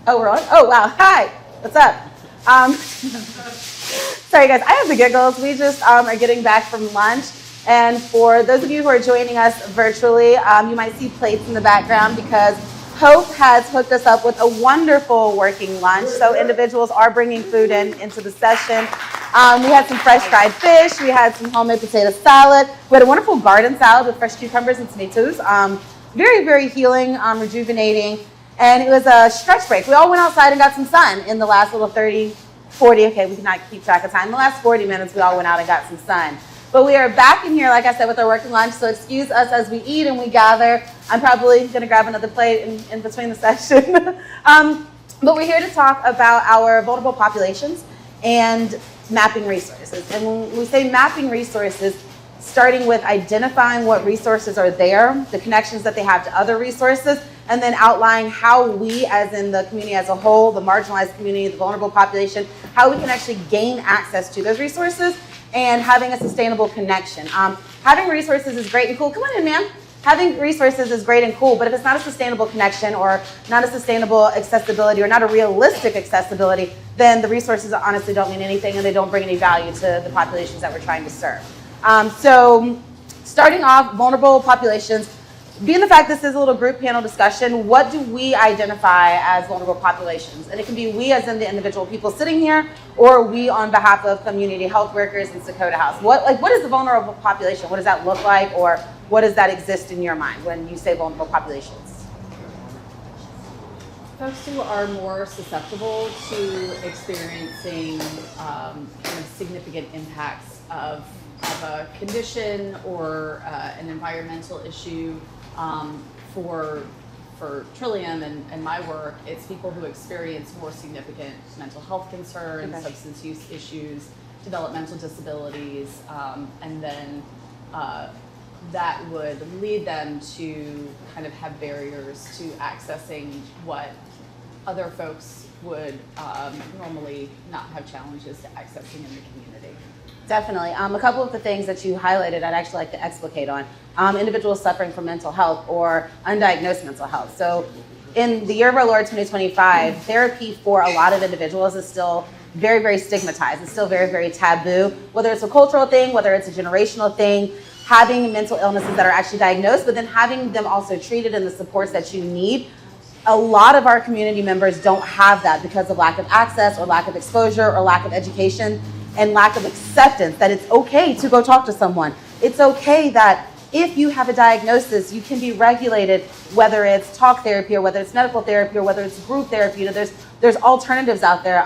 Oh, we're on? Oh, wow. Hi. What's up? Sorry, guys. I have the giggles. We just are getting back from lunch. And for those of you who are joining us virtually, you might see plates in the background because Hope has hooked us up with a wonderful working lunch. So individuals are bringing food into the session. We had some fresh fried fish. We had some homemade potato salad. We had a wonderful garden salad with fresh cucumbers and tomatoes. Very, very healing, rejuvenating. And it was a stretch break. We all went outside and got some sun in the last little 30, 40, okay, we cannot keep track of time. In the last 40 minutes, we all went out and got some sun. But we are back in here, like I said, with our working lunch, so excuse us as we eat and we gather. I'm probably going to grab another plate in between the session. But we're here to talk about our vulnerable populations and mapping resources. And when we say mapping resources, starting with identifying what resources are there, the connections that they have to other resources, and then outline how we, as in the community as a whole, the marginalized community, the vulnerable population, how we can actually gain access to those resources and having a sustainable connection. Having resources is great and cool. Come on in, ma'am. Having resources is great and cool, but if it's not a sustainable connection or not a sustainable accessibility or not a realistic accessibility, then the resources honestly don't mean anything and they don't bring any value to the populations that we're trying to serve. So starting off, vulnerable populations, being the fact this is a little group panel discussion, what do we identify as vulnerable populations? And it can be we as in the individual people sitting here, or we on behalf of community health workers in Dakota House. What is a vulnerable population? What does that look like, or what does that exist in your mind when you say vulnerable populations? Folks who are more susceptible to experiencing significant impacts of a condition or an environmental issue. For Trillium and my work, it's people who experience more significant mental health concerns, okay, substance use issues, developmental disabilities, and then that would lead them to kind of have barriers to accessing what other folks would normally not have challenges to accessing in the community. Definitely. A couple of the things that you highlighted I'd actually like to explicate on. Individuals suffering from mental health or undiagnosed mental health. So in the year of our Lord 2025, therapy for a lot of individuals is still very, very stigmatized. It's still very, very taboo, whether it's a cultural thing, whether it's a generational thing, having mental illnesses that are actually diagnosed, but then having them also treated and the supports that you need. A lot of our community members don't have that because of lack of access or lack of exposure or lack of education and lack of acceptance that it's okay to go talk to someone. It's okay that if you have a diagnosis, you can be regulated, whether it's talk therapy or whether it's medical therapy or whether it's group therapy. You know, there's alternatives out there.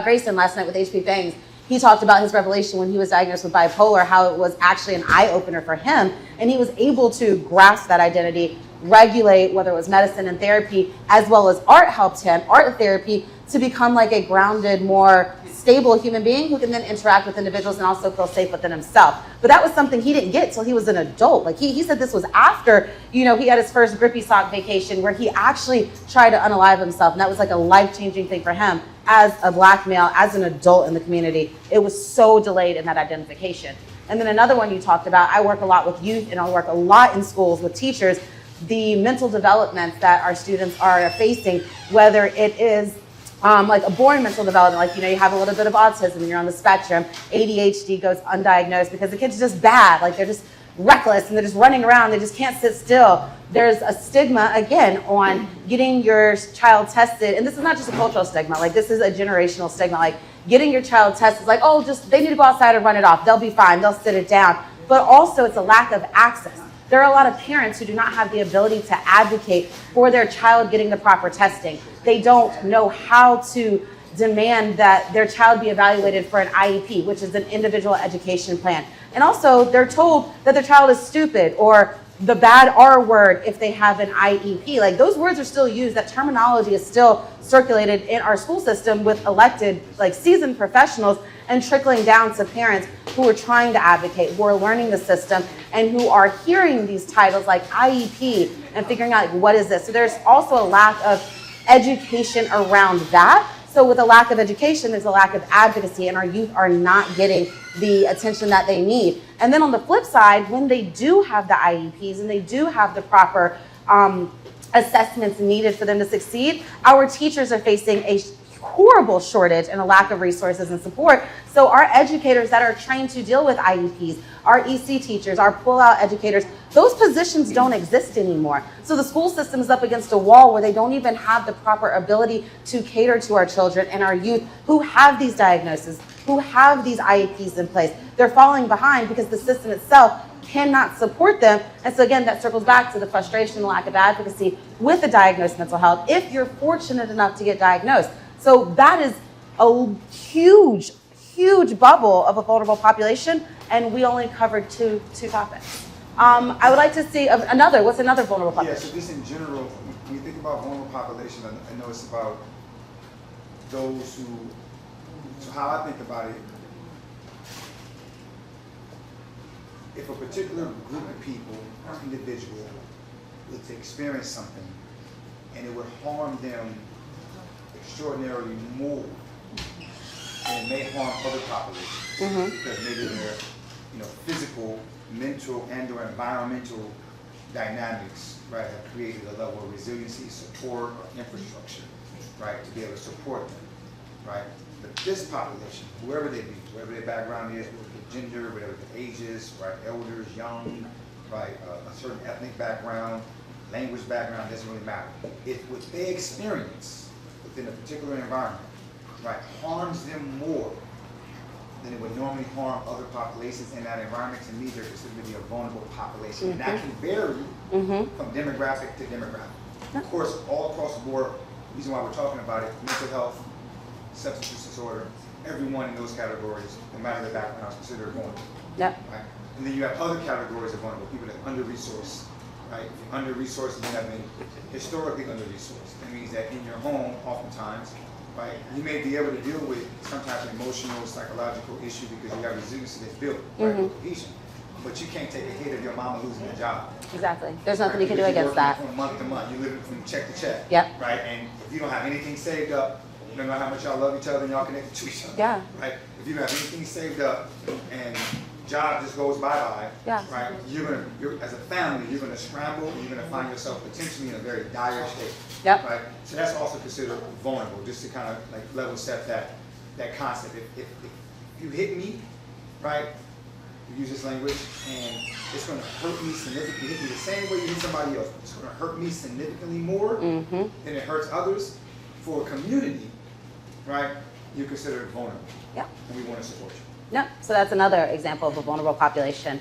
Grayson last night with HP Bangs, he talked about his revelation when he was diagnosed with bipolar, how it was actually an eye-opener for him, and he was able to grasp that identity, regulate, whether it was medicine and therapy, as well as art helped him, art therapy, to become like a grounded, more stable human being who can then interact with individuals and also feel safe within himself. But that was something he didn't get till he was an adult. Like he said this was after, he had his first grippy sock vacation where he actually tried to unalive himself. And that was like a life-changing thing for him as a Black male, as an adult in the community. It was so delayed in that identification. And then another one you talked about, I work a lot with youth and I work a lot in schools with teachers, the mental developments that our students are facing, whether it is like a born mental development, like, you have a little bit of autism, you're on the spectrum, ADHD goes undiagnosed because the kid's just bad, like they're just reckless and they're just running around, they just can't sit still. There's a stigma, again, on getting your child tested, and this is not just a cultural stigma, like this is a generational stigma, like getting your child tested is like, oh, they need to go outside and run it off, they'll be fine, they'll sit it down. But also it's a lack of access. There are a lot of parents who do not have the ability to advocate for their child getting the proper testing. They don't know how to demand that their child be evaluated for an IEP, which is an individual education plan. And also they're told that their child is stupid or the bad R word if they have an IEP. Like those words are still used, that terminology is still circulated in our school system with elected, like seasoned professionals and trickling down to parents who are trying to advocate, who are learning the system and who are hearing these titles like IEP and figuring out what is this. So there's also a lack of education around that. So with a lack of education, there's a lack of advocacy and our youth are not getting the attention that they need. And then on the flip side, when they do have the IEPs and they do have the proper assessments needed for them to succeed, our teachers are facing a horrible shortage and a lack of resources and support. So our educators that are trained to deal with IEPs, our EC teachers, our pull-out educators, those positions don't exist anymore. So the school system is up against a wall where they don't even have the proper ability to cater to our children and our youth who have these diagnoses, who have these IEPs in place. They're falling behind because the system itself cannot support them. And so again, that circles back to the frustration and lack of advocacy with a diagnosed mental health if you're fortunate enough to get diagnosed. So that is a huge, huge bubble of a vulnerable population, and we only covered two topics. I would like to see what's another vulnerable population? Yeah, so just in general, when you think about vulnerable population, I know it's about those who, so how I think about it, if a particular group of people, individual, was to experience something and it would harm them extraordinarily more than it may harm other populations, because maybe their physical, mental, and or environmental dynamics, right, have created a level of resiliency, support, or infrastructure, right, to be able to support them, right? But this population, whoever they be, whatever their background is, whatever their gender, whatever their ages, right, elders, young, right, a certain ethnic background, language background, doesn't really matter. If what they experience within a particular environment, right, harms them more than it would normally harm other populations in that environment, to me, they're considered to be a vulnerable population. And that can vary from demographic to demographic. Of course, all across the board, the reason why we're talking about it, mental health, substance use disorder, everyone in those categories, no matter their background, is considered vulnerable. Right? And then you have other categories of vulnerable, people that are under-resourced. Right? If you're under-resourced, you have been historically under-resourced. That means that in your home, oftentimes, right, you may be able to deal with some type of emotional, psychological issue because you have resiliency that's built, right, with cohesion. But you can't take a hit of your mama losing her job. Exactly. There's nothing you can do against that. From month to month, you're living from check to check. Yep. Right? And if you don't have anything saved up, no matter how much y'all love each other and y'all connected to each other. Yeah. Right? If you don't have anything saved up and job just goes bye-bye, right? You're as a family, you're gonna scramble and you're gonna find yourself potentially in a very dire state. Yep. Right? So that's also considered vulnerable, just to kind of like level set that concept. If you hit me, right? You use this language and it's gonna hurt me significantly, hit me the same way you hit somebody else. It's gonna hurt me significantly more than it hurts others. For a community, right, you're considered vulnerable. Yeah. And we want to support you. Yeah, so that's another example of a vulnerable population.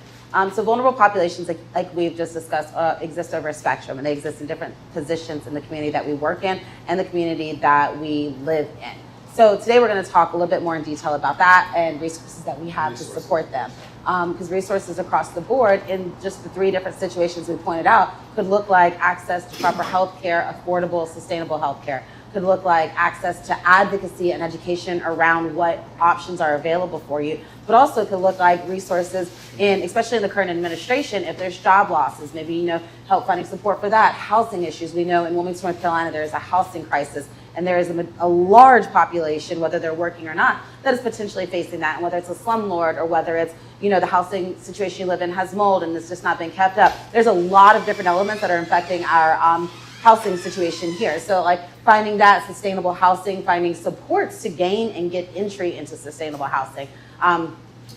So vulnerable populations, like we've just discussed, exist over a spectrum, and they exist in different positions in the community that we work in and the community that we live in. So today we're going to talk a little bit more in detail about that and resources that we have to support them. Because resources across the board in just the 3 different situations we pointed out could look like access to proper health care, affordable, sustainable health care. Could look like access to advocacy and education around what options are available for you, but also could look like resources in, especially in the current administration, if there's job losses, maybe, help finding support for that, housing issues. We know in Wilmington, North Carolina, there is a housing crisis, and there is a large population, whether they're working or not, that is potentially facing that, and whether it's a slumlord or whether it's, the housing situation you live in has mold and it's just not been kept up. There's a lot of different elements that are affecting our housing situation here. So like finding that sustainable housing, finding supports to gain and get entry into sustainable housing.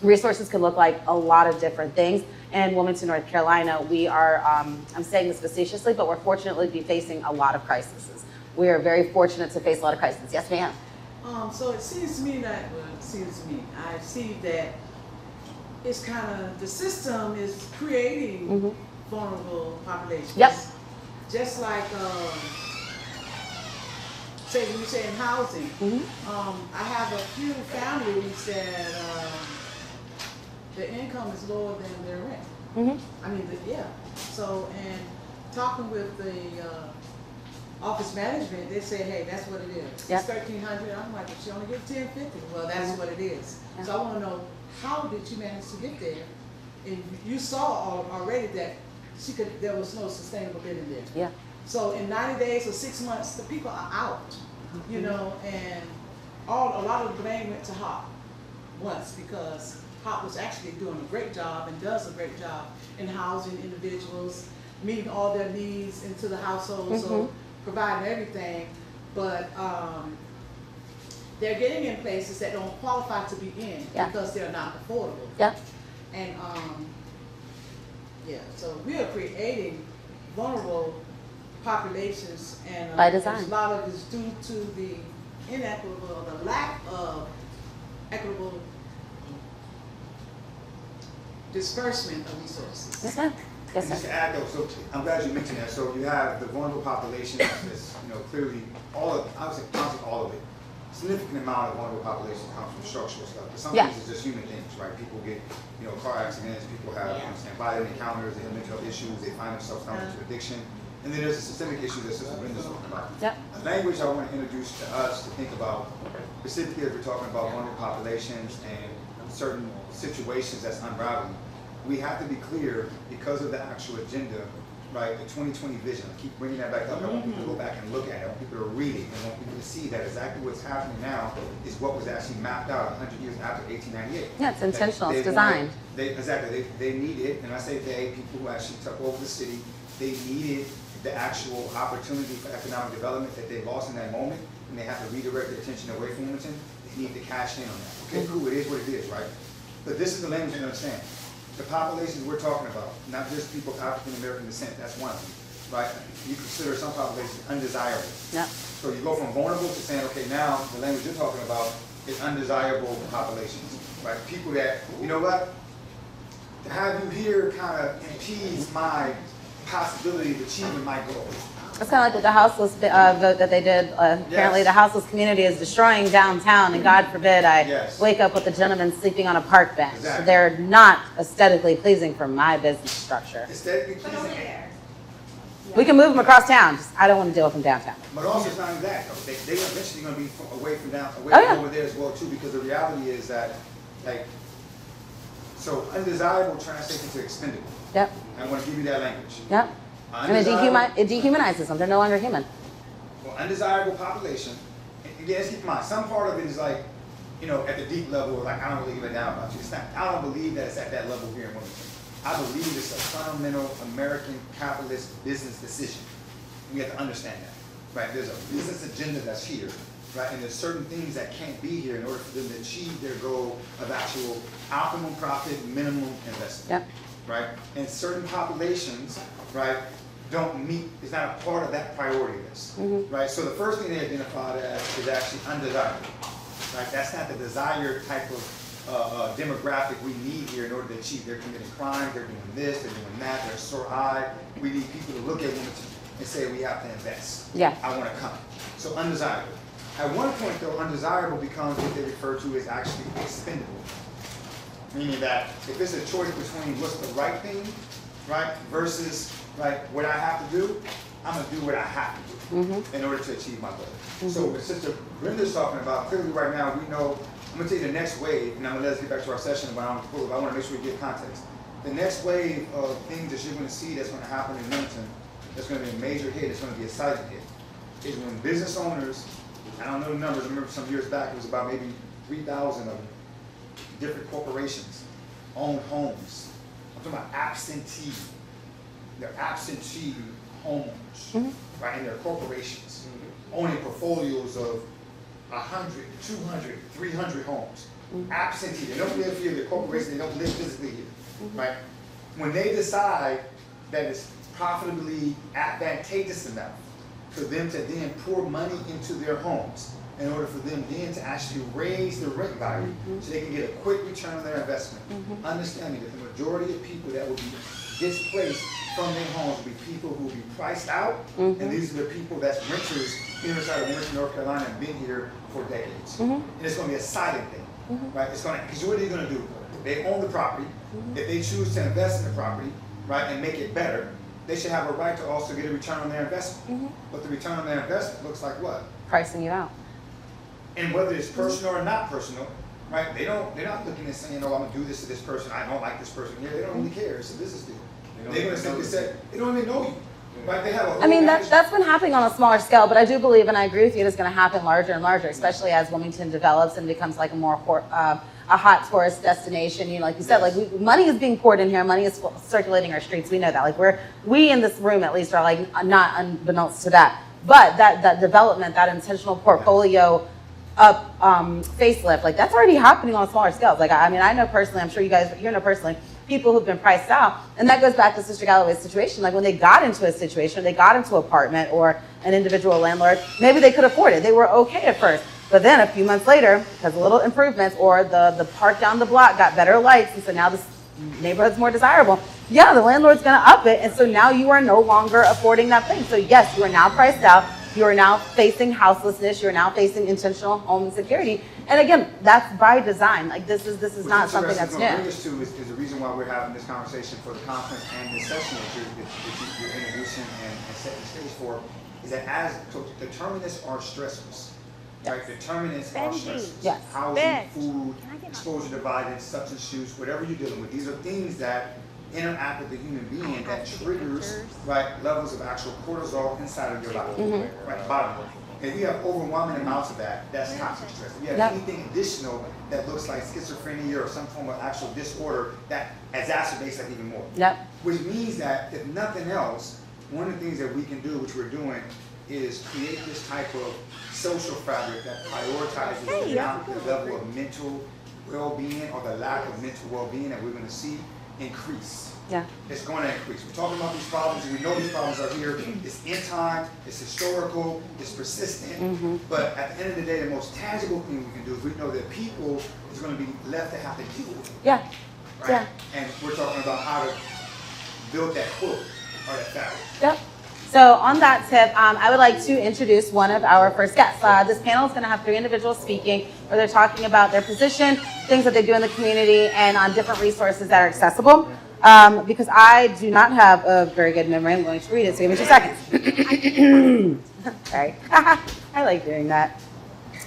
Resources can look like a lot of different things. In Wilmington, North Carolina, we are, I'm saying this facetiously, but we're fortunately be facing a lot of crises. We are very fortunate to face a lot of crises. Yes, ma'am. So it seems to me that, I see that it's kind of, the system is creating vulnerable populations. Yep. Just like, say when you say in housing, I have a few families that the income is lower than their rent. I mean, So, and talking with the office management, they say, hey, that's what it is. Yep. It's $1,300. I'm like, if she only get $1,050, well, that's what it is. Yep. So I want to know, how did you manage to get there? And you saw already that there was no sustainable living there. Yeah. So in 90 days or 6 months, the people are out, and a lot of the blame went to HOP once, because HOP was actually doing a great job and does a great job in housing individuals meeting all their needs into the household, so providing everything, but they're getting in places that don't qualify to be in because they're not affordable. Yeah. And so we are creating vulnerable populations, and By design. a lot of it is due to the inequitable, the lack of equitable disbursement of resources. Yes, ma'am. Yes, And just sir. to add though, so I'm glad you mentioned that. So you have the vulnerable population that's, clearly all of, I would say constantly all of it. Significant amount of vulnerable population comes from structural stuff. But some things is just human things, right? People get, car accidents, people have violent encounters, they have mental health issues, they find themselves down into addiction. And then there's a systemic issue that Sister Brenda's talking about. Yep. A language I want to introduce to us to think about, specifically as we're talking about vulnerable populations and certain situations that's unraveling. We have to be clear because of the actual agenda, right? The 2020 vision. I keep bringing that back up. I want people to go back and look at it. I want people to read it. I want people to see that exactly what's happening now is what was actually mapped out 100 years after 1898. Yeah, it's intentional. They It's designed. They needed, and I say they, people who actually took over the city, they needed the actual opportunity for economic development that they lost in that moment, and they have to redirect their attention away from Wilmington. They need to cash in on that. Okay, cool, it is what it is, right? But this is the language you understand. The populations we're talking about, not just people of African American descent, that's one of them, right? You consider some populations undesirable. Yep. So you go from vulnerable to saying, okay, now the language you're talking about is undesirable populations, right? People that, you know what? To have you here kind of impedes my possibility of achieving my goal. It's kind of like with the houseless vote that they did. Apparently, Yes. the houseless community is destroying downtown, and God forbid I Yes. wake up with a gentleman sleeping on a park bench. Exactly. They're not aesthetically pleasing for my business structure. Aesthetically pleasing, We can move them across town. Just, I don't want to deal with them downtown. but also it's not only that, though. They eventually going to be away from Oh, from yeah. over there as well too, because the reality is that, like, so undesirable translates into expendable. Yep. I want to give you that language. Yep. And it dehumanizes them. They're no longer human. Well, undesirable population. And again, let's keep in mind, some part of it is like, at the deep level, like, I don't really give a damn about you. It's not, I don't believe that it's at that level here in Wilmington. I believe it's a fundamental American capitalist business decision. We have to understand that, right? There's a business agenda that's here, right? And there's certain things that can't be here in order for them to achieve their goal of actual optimum profit, minimum investment, Yep. right? And certain populations, right, don't meet, is not a part of that priority list, right? So the first thing they identified as is actually undesirable, right? That's not the desired type of demographic we need here in order to achieve. They're committing crime, they're doing this, they're doing that, they're so high. We need people to look at Wilmington and say we have to invest. Yeah. I want to come. So undesirable. At one point though, undesirable becomes what they refer to as actually expendable. Meaning that if it's a choice between what's the right thing, right, versus like what I have to do, I'm gonna do what I have to do in order to achieve my goal. So what Sister Brenda's talking about, clearly right now we know, I'm gonna tell you the next wave, and I'm gonna let us get back to our session, but I want to make sure we get context. The next wave of things that you're gonna see that's gonna happen in Wilmington, that's gonna be a major hit, it's gonna be a seismic hit, is when business owners, I don't know the numbers, I remember some years back it was about maybe 3,000 of them, different corporations own homes. I'm talking about absentee. They're absentee homeowners, right? And they're corporations owning portfolios of 100, 200, 300 homes. Absentee. They don't live here. They're corporations. They don't live physically here, right? When they decide that it's profitably advantageous enough for them to then pour money into their homes in order for them then to actually raise the rent value so they can get a quick return on their investment. Understanding that the majority of people that will be displaced from their homes will be people who will be priced out, and these are the people that's renters here inside of Wilmington, North Carolina, and been here for decades. And it's going to be a silent thing, right? It's going to, because what are they going to do? They own the property. If they choose to invest in the property, right, and make it better, they should have a right to also get a return on their investment. But the return on their investment looks like what? Pricing you out. And whether it's personal or not personal, right? They're not looking and saying, oh, I'm gonna do this to this person. I don't like this person here. They don't really care. It's a business deal. They're gonna simply say, they don't even know you. Right, they have a whole I mean, management- that's been happening on a smaller scale, but I do believe, and I agree with you, it's going to happen larger and larger, especially as Wilmington develops and becomes like a hot tourist destination. You know, like you said, like money is being poured in here, money is circulating our streets. We know that. Like we in this room at least are like not unbeknownst to that. But that development, that intentional portfolio up facelift, like that's already happening on smaller scales. Like I mean, I know personally, I'm sure you know personally, people who've been priced out, and that goes back to Sister Galloway's situation. Like when they got into a situation, they got into an apartment or an individual landlord, maybe they could afford it. They were okay at first, but then a few months later, because of little improvements or the park down the block got better lights, and so now this neighborhood's more desirable. Yeah, the landlord's gonna up it, and so now you are no longer affording that thing. So yes, you are now priced out. You are now facing houselessness. You are now facing intentional home insecurity. And again, that's by design. Like this is not something that's new. What bring us to is the reason why we're having this conversation for the conference and this session that you're introducing and setting the stage for, is that determinants are stressors. Right? Determinants are stressors. Yes. Housing, food, exposure to violence, substance use, whatever you're dealing with. These are things that interact with the human being that triggers levels of actual cortisol inside of your body, right, bottom. If you have overwhelming amounts of that, that's toxic stress. If you have anything additional that looks like schizophrenia or some form of actual disorder, that exacerbates that even more. Which means that if nothing else, one of the things that we can do, which we're doing, is create this type of social fabric that prioritizes the level of mental well-being or the lack of mental well-being that we're going to see increase. It's going to increase. We're talking about these problems, and we know these problems are here. It's in time, it's historical, it's persistent. But at the end of the day, the most tangible thing we can do is we know that people is going to be left to have to deal with it. Right? And we're talking about how to build that quilt or that fabric. So on that tip, I would like to introduce one of our first guests. This panel is going to have 3 individuals speaking, where they're talking about their position, things that they do in the community, and on different resources that are accessible. Because I do not have a very good memory, I'm going to read it, so give me 2 seconds. Sorry. I like doing that.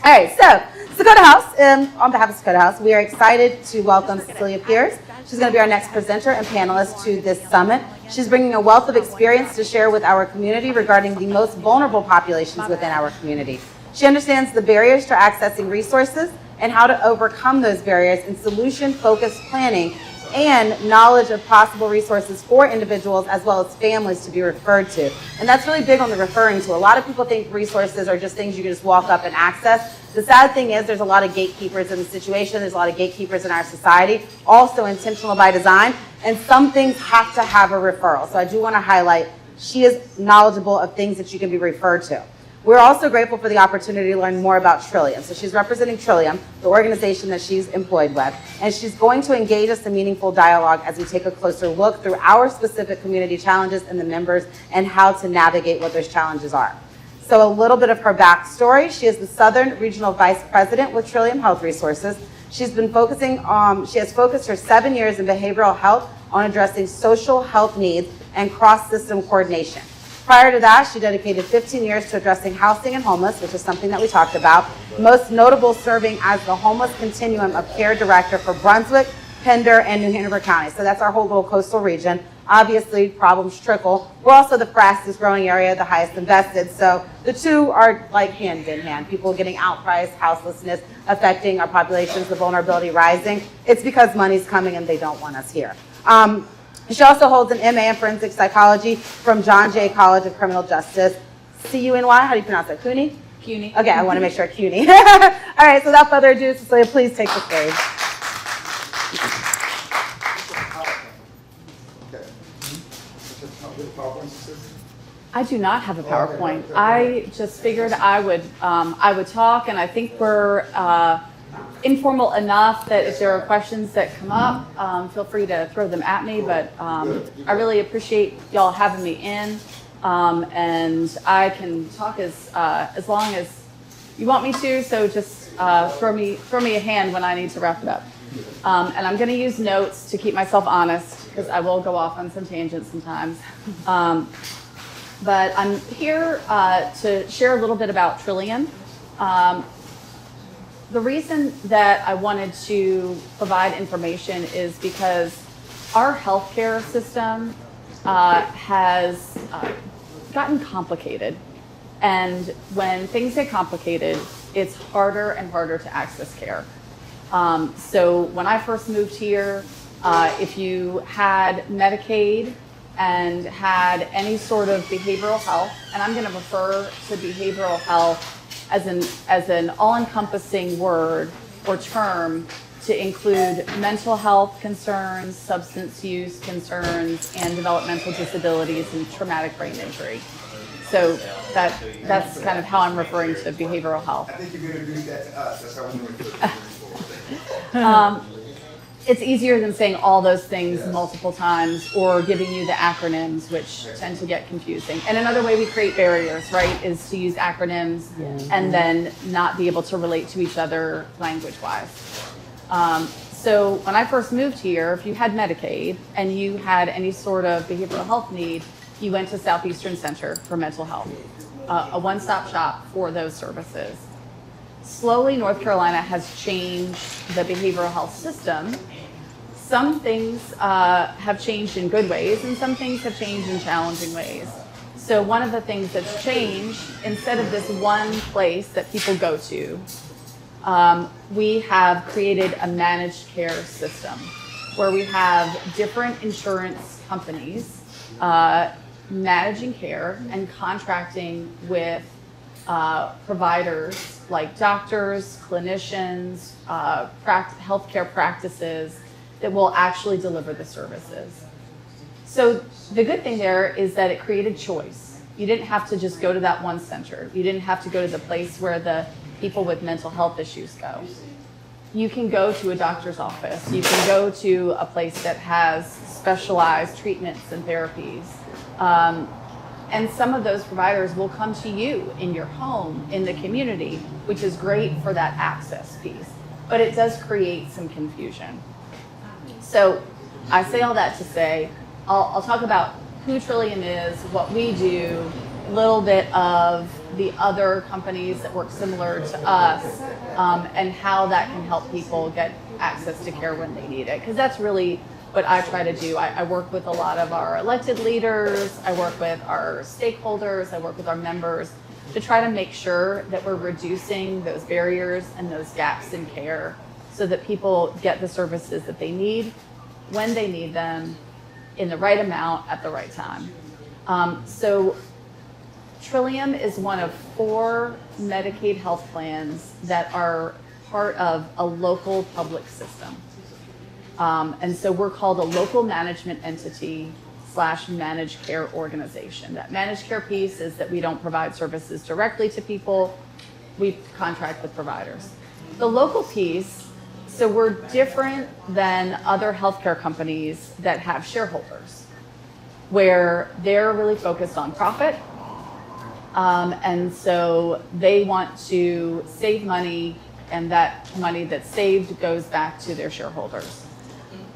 All right, so Dakota House, on behalf of Dakota House, we are excited to welcome Cecilia Pierce. She's going to be our next presenter and panelist to this summit. She's bringing a wealth of experience to share with our community regarding the most vulnerable populations within our community. She understands the barriers to accessing resources and how to overcome those barriers in solution-focused planning and knowledge of possible resources for individuals as well as families to be referred to. And that's really big on the referring to. A lot of people think resources are just things you can just walk up and access. The sad thing is there's a lot of gatekeepers in the situation. There's a lot of gatekeepers in our society, also intentional by design. And some things have to have a referral. So I do want to highlight, she is knowledgeable of things that you can be referred to. We're also grateful for the opportunity to learn more about Trillium. So she's representing Trillium, the organization that she's employed with, and she's going to engage us in meaningful dialogue as we take a closer look through our specific community challenges and the members and how to navigate what those challenges are. So a little bit of her backstory. She is the Southern Regional Vice President with Trillium Health Resources. She's been focusing on, she has focused her 7 years in behavioral health on addressing social health needs and cross-system coordination. Prior to that, she dedicated 15 years to addressing housing and homeless, which is something that we talked about, most notable serving as the Homeless Continuum of Care Director for Brunswick, Pender, and New Hanover County. So that's our whole little coastal region. Obviously, problems trickle. We're also the fastest growing area, the highest invested. So the two are like hand in hand. People getting outpriced, houselessness affecting our populations, the vulnerability rising. It's because money's coming and they don't want us here. She also holds an MA in forensic psychology from John Jay College of Criminal Justice. C-U-N-Y, how do you pronounce that? CUNY? CUNY. Okay, I want to make sure CUNY. All right, so without further ado, Cecilia, please take the stage. I do not have a PowerPoint. I just figured I would talk, and I think we're informal enough that if there are questions that come up, feel free to throw them at me. But I really appreciate y'all having me in, and I can talk as long as you want me to. So just throw me a hand when I need to wrap it up. And I'm going to use notes to keep myself honest because I will go off on some tangents sometimes. But I'm here to share a little bit about Trillium. The reason that I wanted to provide information is because our healthcare system has gotten complicated. And when things get complicated, it's harder and harder to access care. So when I first moved here, if you had Medicaid and had any sort of behavioral health, and I'm going to refer to behavioral health as an all-encompassing word or term to include mental health concerns, substance use concerns, and developmental disabilities and traumatic brain injury. So that's kind of how I'm referring to behavioral health. I think you're going to do that to us. That's how we're going to do it. It's easier than saying all those things multiple times or giving you the acronyms, which tend to get confusing. And another way we create barriers, right, is to use acronyms and then not be able to relate to each other language-wise. So when I first moved here, if you had Medicaid and you had any sort of behavioral health need, you went to Southeastern Center for mental health, a one-stop shop for those services. Slowly, North Carolina has changed the behavioral health system. Some things have changed in good ways, and some things have changed in challenging ways. So one of the things that's changed, instead of this one place that people go to, we have created a managed care system where we have different insurance companies managing care and contracting with providers like doctors, clinicians, healthcare practices that will actually deliver the services. So the good thing there is that it created choice. You didn't have to just go to that one center. You didn't have to go to the place where the people with mental health issues go. You can go to a doctor's office. You can go to a place that has specialized treatments and therapies. And some of those providers will come to you in your home, in the community, which is great for that access piece. But it does create some confusion. So I say all that to say, I'll talk about who Trillium is, what we do, a little bit of the other companies that work similar to us, and how that can help people get access to care when they need it. Because that's really what I try to do. I work with a lot of our elected leaders, I work with our stakeholders, I work with our members to try to make sure that we're reducing those barriers and those gaps in care so that people get the services that they need when they need them in the right amount at the right time. So Trillium is one of 4 Medicaid health plans that are part of a local public system. And so we're called a local management entity / managed care organization. That managed care piece is that we don't provide services directly to people, we contract with providers. The local piece, so we're different than other healthcare companies that have shareholders, where they're really focused on profit. And so they want to save money, and that money that's saved goes back to their shareholders.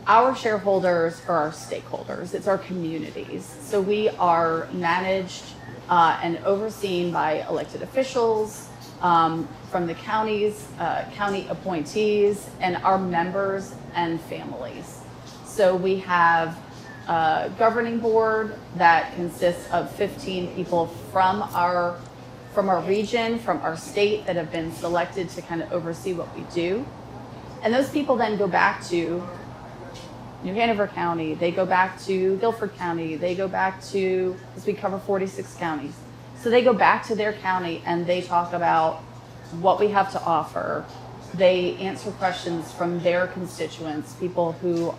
Our shareholders are our stakeholders. It's our communities. So we are managed and overseen by elected officials from the counties, county appointees, and our members and families. So we have a governing board that consists of 15 people from our region, from our state, that have been selected to kind of oversee what we do. And those people then go back to New Hanover County, they go back to Guilford County, they go back to, because we cover 46 counties. So they go back to their county and they talk about what we have to offer. They answer questions from their constituents, people who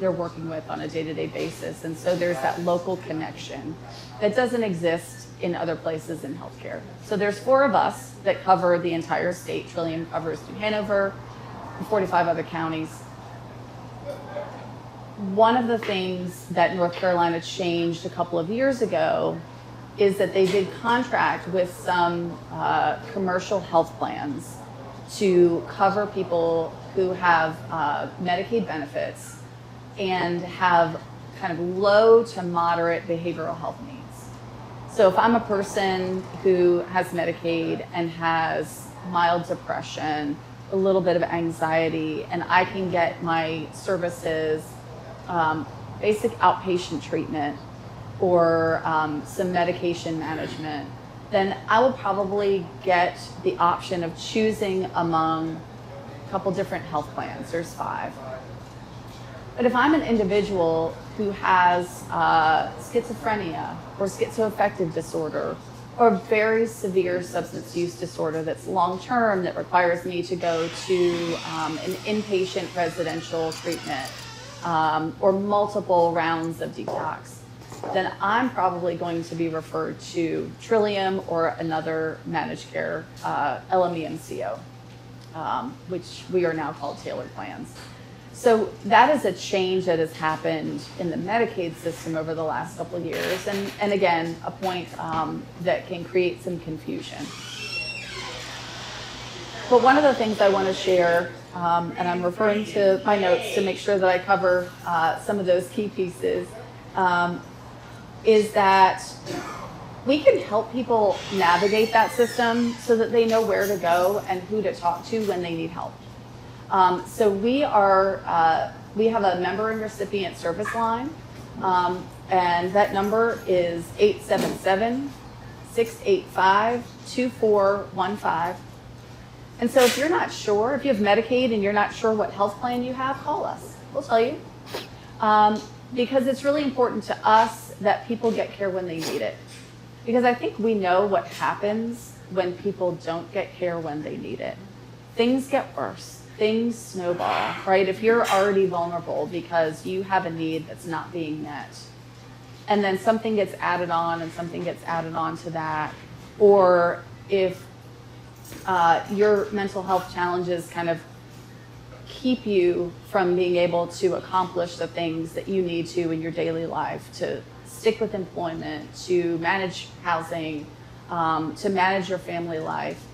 they're working with on a day-to-day basis. And so there's that local connection that doesn't exist in other places in healthcare. So there's 4 of us that cover the entire state. Trillium covers New Hanover and 45 other counties. One of the things that North Carolina changed a couple of years ago is that they did contract with some commercial health plans to cover people who have Medicaid benefits and have kind of low to moderate behavioral health needs. So if I'm a person who has Medicaid and has mild depression, a little bit of anxiety, and I can get my services, basic outpatient treatment or some medication management, then I will probably get the option of choosing among a couple different health plans. There's 5. But if I'm an individual who has schizophrenia or schizoaffective disorder or a very severe substance use disorder that's long-term that requires me to go to an inpatient residential treatment or multiple rounds of detox, then I'm probably going to be referred to Trillium or another managed care LME-MCO, which we are now called tailored plans. So that is a change that has happened in the Medicaid system over the last couple of years, and again, a point that can create some confusion. But one of the things I want to share, and I'm referring to my notes to make sure that I cover some of those key pieces, is that we can help people navigate that system so that they know where to go and who to talk to when they need help. So we have a member and recipient service line, and that number is 877-685-2415. And so if you're not sure, if you have Medicaid and you're not sure what health plan you have, call us. We'll tell you. Because it's really important to us that people get care when they need it. Because I think we know what happens when people don't get care when they need it. Things get worse. Things snowball, right? If you're already vulnerable because you have a need that's not being met, and then something gets added on and something gets added on to that, or if your mental health challenges kind of keep you from being able to accomplish the things that you need to in your daily life, to stick with employment, to manage housing, to manage your family life,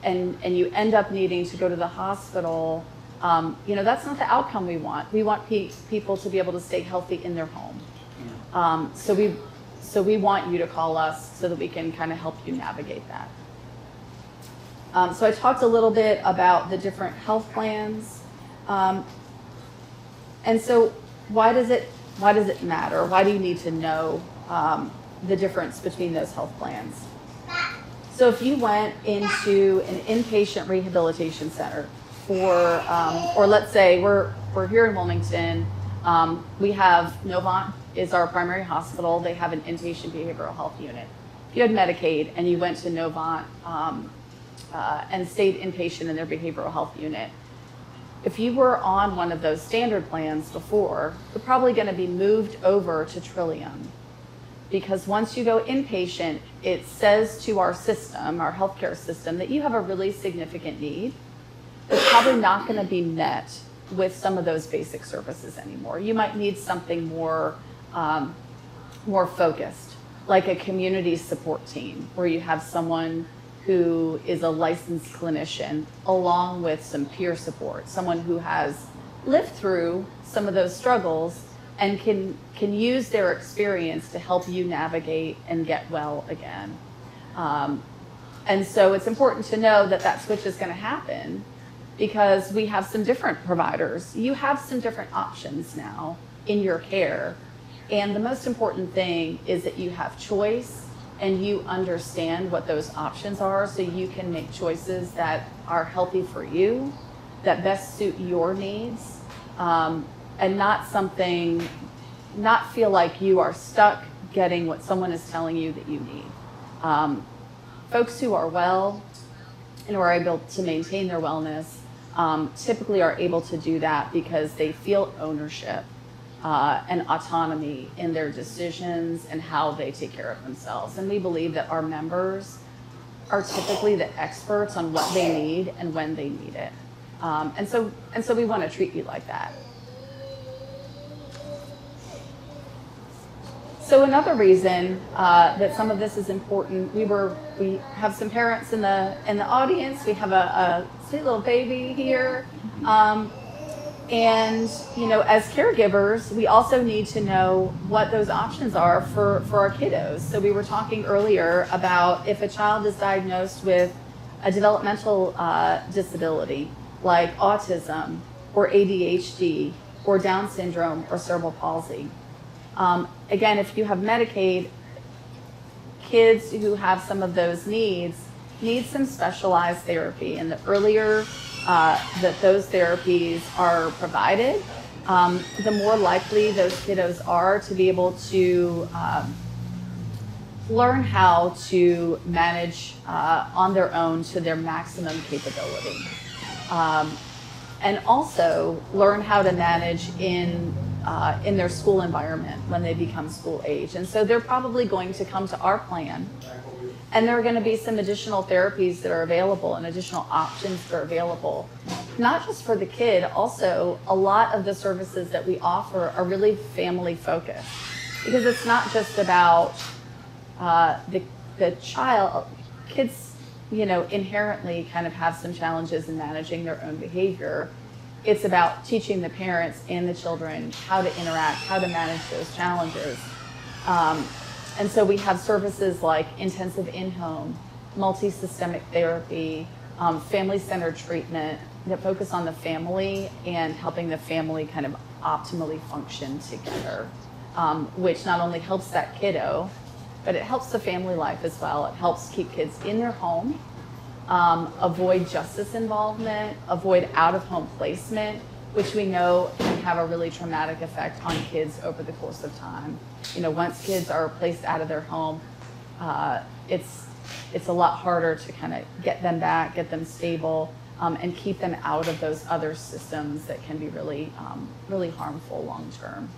and you end up needing to go to the hospital, that's not the outcome we want. We want people to be able to stay healthy in their home. So we want you to call us so that we can kind of help you navigate that. So I talked a little bit about the different health plans. And so why does it matter? Why do you need to know the difference between those health plans? So if you went into an inpatient rehabilitation center or let's say we're here in Wilmington, we have Novant is our primary hospital. They have an inpatient behavioral health unit. If you had Medicaid and you went to Novant and stayed inpatient in their behavioral health unit, if you were on one of those standard plans before, you're probably going to be moved over to Trillium. Because once you go inpatient, it says to our system, our healthcare system, that you have a really significant need that's probably not going to be met with some of those basic services anymore. You might need something more focused, like a community support team, where you have someone who is a licensed clinician along with some peer support, someone who has lived through some of those struggles and can use their experience to help you navigate and get well again. And so it's important to know that switch is going to happen because we have some different providers. You have some different options now in your care. And the most important thing is that you have choice and you understand what those options are so you can make choices that are healthy for you, that best suit your needs, and not feel like you are stuck getting what someone is telling you that you need. Folks who are well and who are able to maintain their wellness typically are able to do that because they feel ownership and autonomy in their decisions and how they take care of themselves. And we believe that our members are typically the experts on what they need and when they need it. And so we want to treat you like that. So another reason that some of this is important, we have some parents in the audience. We have a sweet little baby here, and as caregivers, we also need to know what those options are for our kiddos. So we were talking earlier about if a child is diagnosed with a developmental disability like autism or ADHD or Down syndrome or cerebral palsy. Again, if you have Medicaid, kids who have some of those needs need some specialized therapy, and the earlier that those therapies are provided, the more likely those kiddos are to be able to learn how to manage on their own to their maximum capability. And also learn how to manage in their school environment when they become school age. And so they're probably going to come to our plan, and there are going to be some additional therapies that are available and additional options that are available, not just for the kid. Also, a lot of the services that we offer are really family focused, because it's not just about the child. Kids, inherently kind of have some challenges in managing their own behavior. It's about teaching the parents and the children how to interact, how to manage those challenges. And so we have services like intensive in-home, multi-systemic therapy, family-centered treatment that focus on the family and helping the family kind of optimally function together, which not only helps that kiddo, but it helps the family life as well. It helps keep kids in their home, avoid justice involvement, avoid out-of-home placement, which we know can have a really traumatic effect on kids over the course of time. Once kids are placed out of their home, it's a lot harder to kind of get them back, get them stable, and keep them out of those other systems that can be really, really harmful long-term.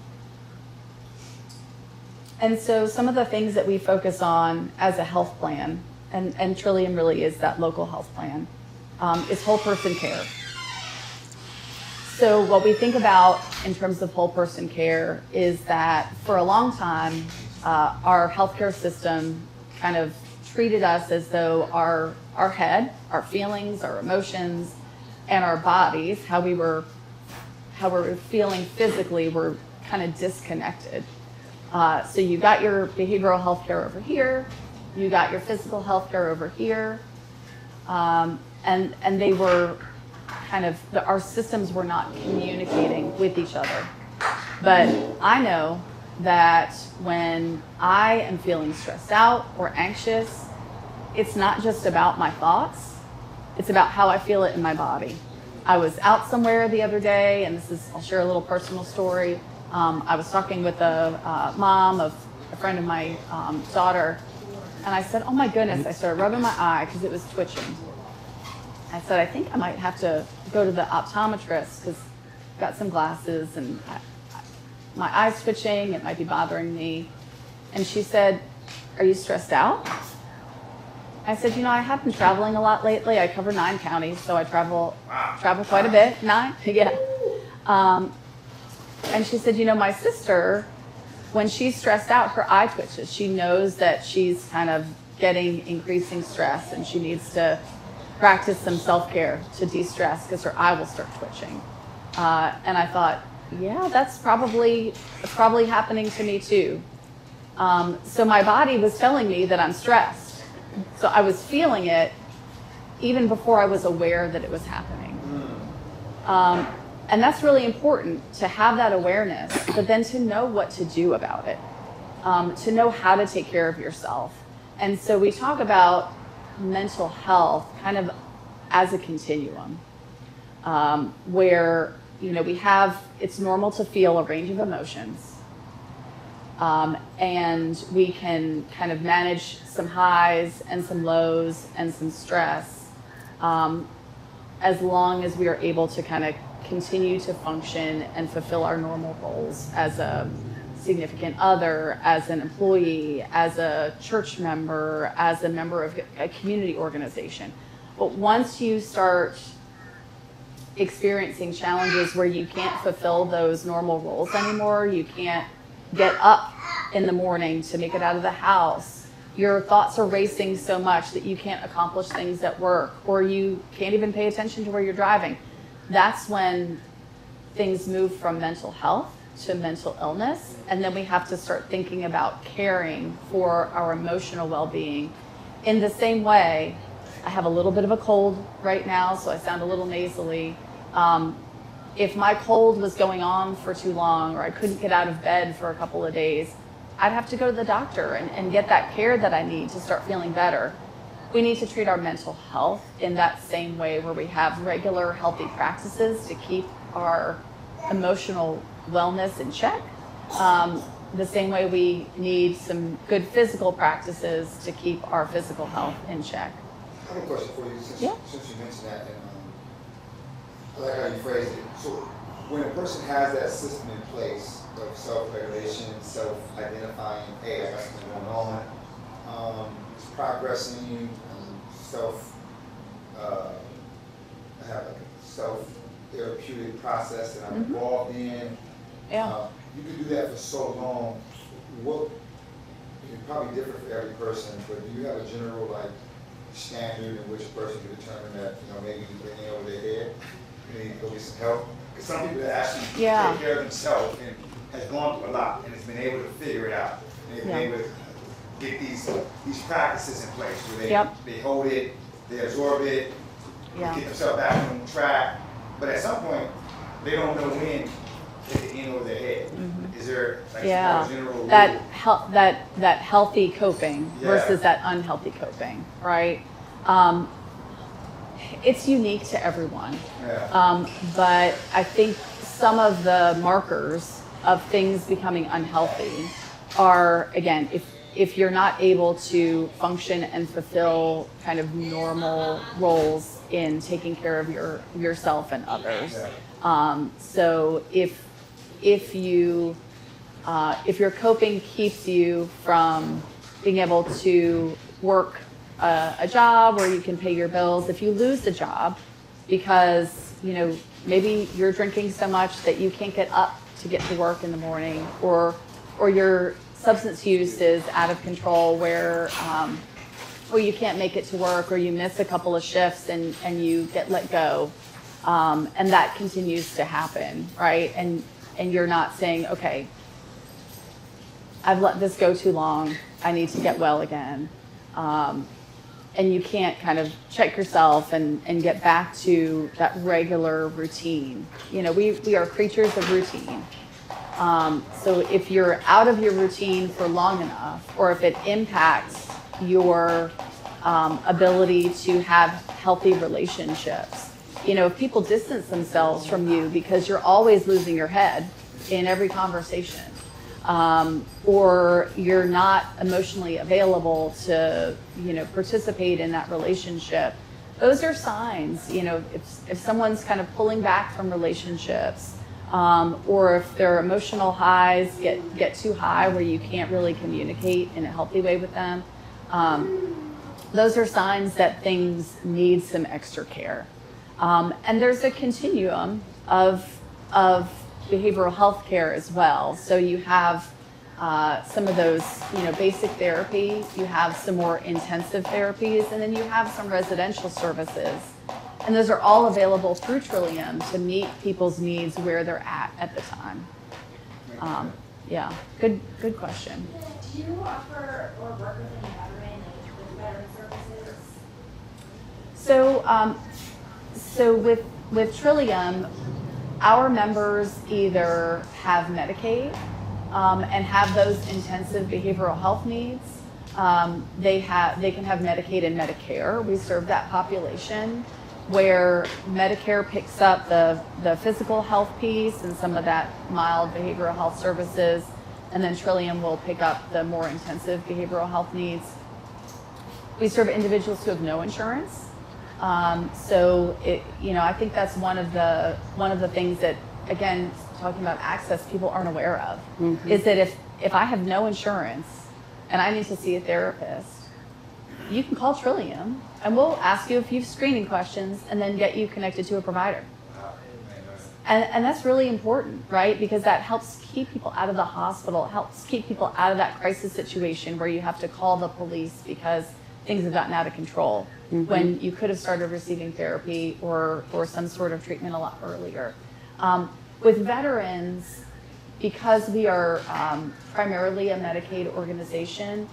And so some of the things that we focus on as a health plan, and Trillium really is that local health plan, is whole person care. So what we think about in terms of whole person care is that for a long time, our healthcare system kind of treated us as though our head, our feelings, our emotions, and our bodies, how we were feeling physically, were kind of disconnected. So you got your behavioral health care over here, you got your physical health care over here, and they were our systems were not communicating with each other. But I know that when I am feeling stressed out or anxious, it's not just about my thoughts, it's about how I feel it in my body. I was out somewhere the other day, and I'll share a little personal story. I was talking with a mom of a friend of my daughter, and I said, oh my goodness, I started rubbing my eye because it was twitching. I said, I think I might have to go to the optometrist because I've got some glasses and my eye's twitching, it might be bothering me. And she said, are you stressed out? I said, I have been traveling a lot lately. I cover 9 counties, so I travel quite a bit. 9? Yeah. And she said, my sister, when she's stressed out, her eye twitches. She knows that she's kind of getting increasing stress and she needs to practice some self-care to de-stress because her eye will start twitching. And I thought, yeah, that's probably happening to me too. So my body was telling me that I'm stressed. So I was feeling it even before I was aware that it was happening. And that's really important to have that awareness, but then to know what to do about it, to know how to take care of yourself. And so we talk about mental health kind of as a continuum, where it's normal to feel a range of emotions, and we can kind of manage some highs and some lows and some stress, as long as we are able to kind of continue to function and fulfill our normal roles as a significant other, as an employee, as a church member, as a member of a community organization. But once you start experiencing challenges where you can't fulfill those normal roles anymore, you can't get up in the morning to make it out of the house, your thoughts are racing so much that you can't accomplish things at work, or you can't even pay attention to where you're driving, that's when things move from mental health to mental illness. And then we have to start thinking about caring for our emotional well-being in the same way. I have a little bit of a cold right now, so I sound a little nasally. if my cold was going on for too long, or I couldn't get out of bed for a couple of days, I'd have to go to the doctor and get that care that I need to start feeling better. We need to treat our mental health in that same way, where we have regular healthy practices to keep our emotional wellness in check. The same way we need some good physical practices to keep our physical health in check. I have a question for you, since you mentioned that, and I like how you phrased it. So when a person has that system in place of self-regulation, self-identifying, hey, I got something going on, progressing, I have like a self-therapeutic process that I'm involved in. Yeah. You can do that for so long. It's probably different for every person, but do you have a general like standard in which a person can determine that, maybe you're in over their head, you need to go get some help? Because some people that actually take care of themselves and has gone through a lot and has been able to figure it out. And they've been able to get these practices in place where they hold it, they absorb it, get themselves back on track. But at some point, they don't know when it's in over their head. Is there like some kind of general rule? That healthy coping versus that unhealthy coping, right? It's unique to everyone. But I think some of the markers of things becoming unhealthy are, again, if you're not able to function and fulfill kind of normal roles in taking care of yourself and others. So if your coping keeps you from being able to work a job where you can pay your bills, if you lose the job because maybe you're drinking so much that you can't get up to get to work in the morning, or your substance use is out of control where you can't make it to work, or you miss a couple of shifts and you get let go, and that continues to happen, right? And you're not saying, okay, I've let this go too long, I need to get well again. And you can't kind of check yourself and get back to that regular routine. We are creatures of routine. So if you're out of your routine for long enough, or if it impacts your ability to have healthy relationships, if people distance themselves from you because you're always losing your head in every conversation, or you're not emotionally available to, participate in that relationship, those are signs. If someone's kind of pulling back from relationships, or if their emotional highs get too high where you can't really communicate in a healthy way with them, those are signs that things need some extra care. And there's a continuum of behavioral health care as well. So you have some of those, basic therapy, you have some more intensive therapies, and then you have some residential services. And those are all available through Trillium to meet people's needs where they're at the time. Good question. Do you offer or work with any veteran services? So with Trillium, our members either have Medicaid and have those intensive behavioral health needs. They can have Medicaid and Medicare. We serve that population, where Medicare picks up the physical health piece and some of that mild behavioral health services, and then Trillium will pick up the more intensive behavioral health needs. We serve individuals who have no insurance. I think that's one of the things that, again, talking about access, people aren't aware of, is that if I have no insurance and I need to see a therapist, you can call Trillium and we'll ask you a few screening questions and then get you connected to a provider. And that's really important, right? Because that helps keep people out of the hospital, helps keep people out of that crisis situation where you have to call the police because things have gotten out of control, when you could have started receiving therapy or some sort of treatment a lot earlier. With veterans, because we are primarily a Medicaid organization,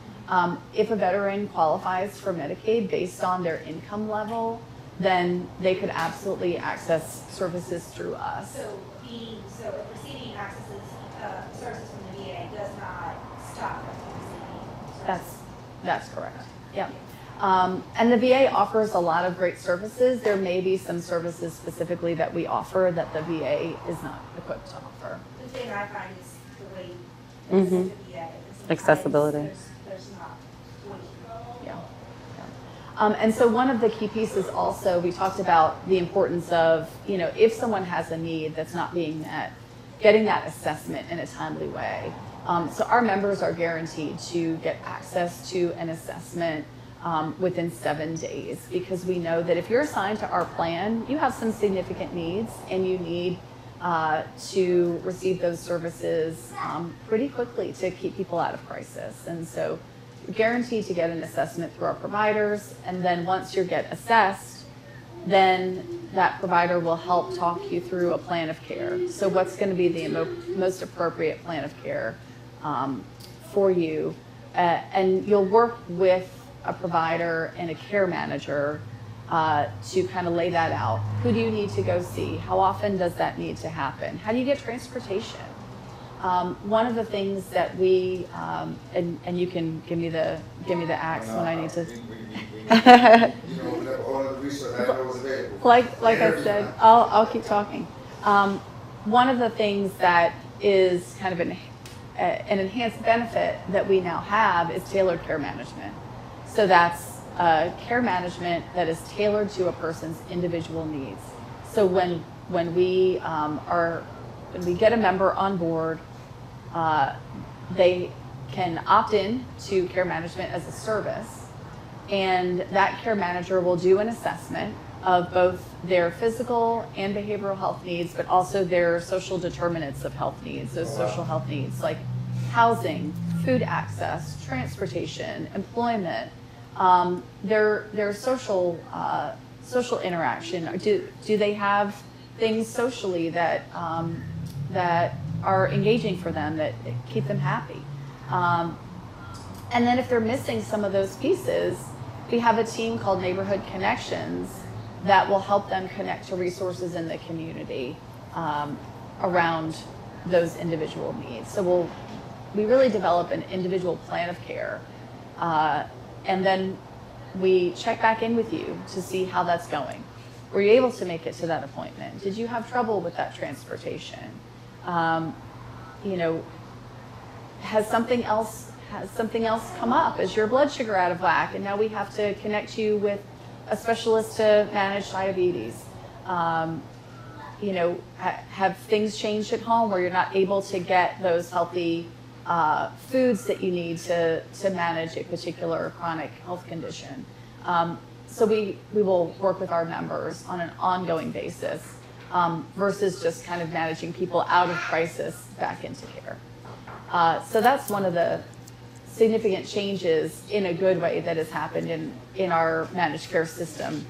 if a veteran qualifies for Medicaid based on their income level, then they could absolutely access services through us. So if receiving accesses, services from the VA does not stop them from receiving. That's correct. Yeah. And the VA offers a lot of great services. There may be some services specifically that we offer that the VA is not equipped to offer. The thing I find is the way Mhm. the VA. Sometimes Accessibility. There's not. Yeah. And so one of the key pieces also, we talked about the importance of, if someone has a need that's not being met, getting that assessment in a timely way. So our members are guaranteed to get access to an assessment within 7 days, because we know that if you're assigned to our plan, you have some significant needs and you need to receive those services pretty quickly to keep people out of crisis. And so you're guaranteed to get an assessment through our providers, and then once you get assessed, then that provider will help talk you through a plan of care. So what's going to be the most appropriate plan of care for you, and you'll work with a provider and a care manager to kind of lay that out. Who do you need to go see? How often does that need to happen? How do you get transportation? One of the things that we and you can give me the axe when I need to. Like I said, I'll keep talking. One of the things that is kind of an enhanced benefit that we now have is tailored care management. So that's care management that is tailored to a person's individual needs. So when we get a member on board, they can opt in to care management as a service, and that care manager will do an assessment of both their physical and behavioral health needs, but also their social determinants of health needs, those social health needs like housing, food access, transportation, employment, their social interaction. Do they have things socially that are engaging for them, that keep them happy? And then if they're missing some of those pieces, we have a team called Neighborhood Connections that will help them connect to resources in the community around those individual needs. So we really develop an individual plan of care, and then we check back in with you to see how that's going. Were you able to make it to that appointment? Did you have trouble with that transportation? Has something else come up? Is your blood sugar out of whack? And now we have to connect you with a specialist to manage diabetes. Have things changed at home where you're not able to get those healthy foods that you need to manage a particular chronic health condition? So we will work with our members on an ongoing basis versus just kind of managing people out of crisis back into care. So that's one of the significant changes in a good way that has happened in our managed care system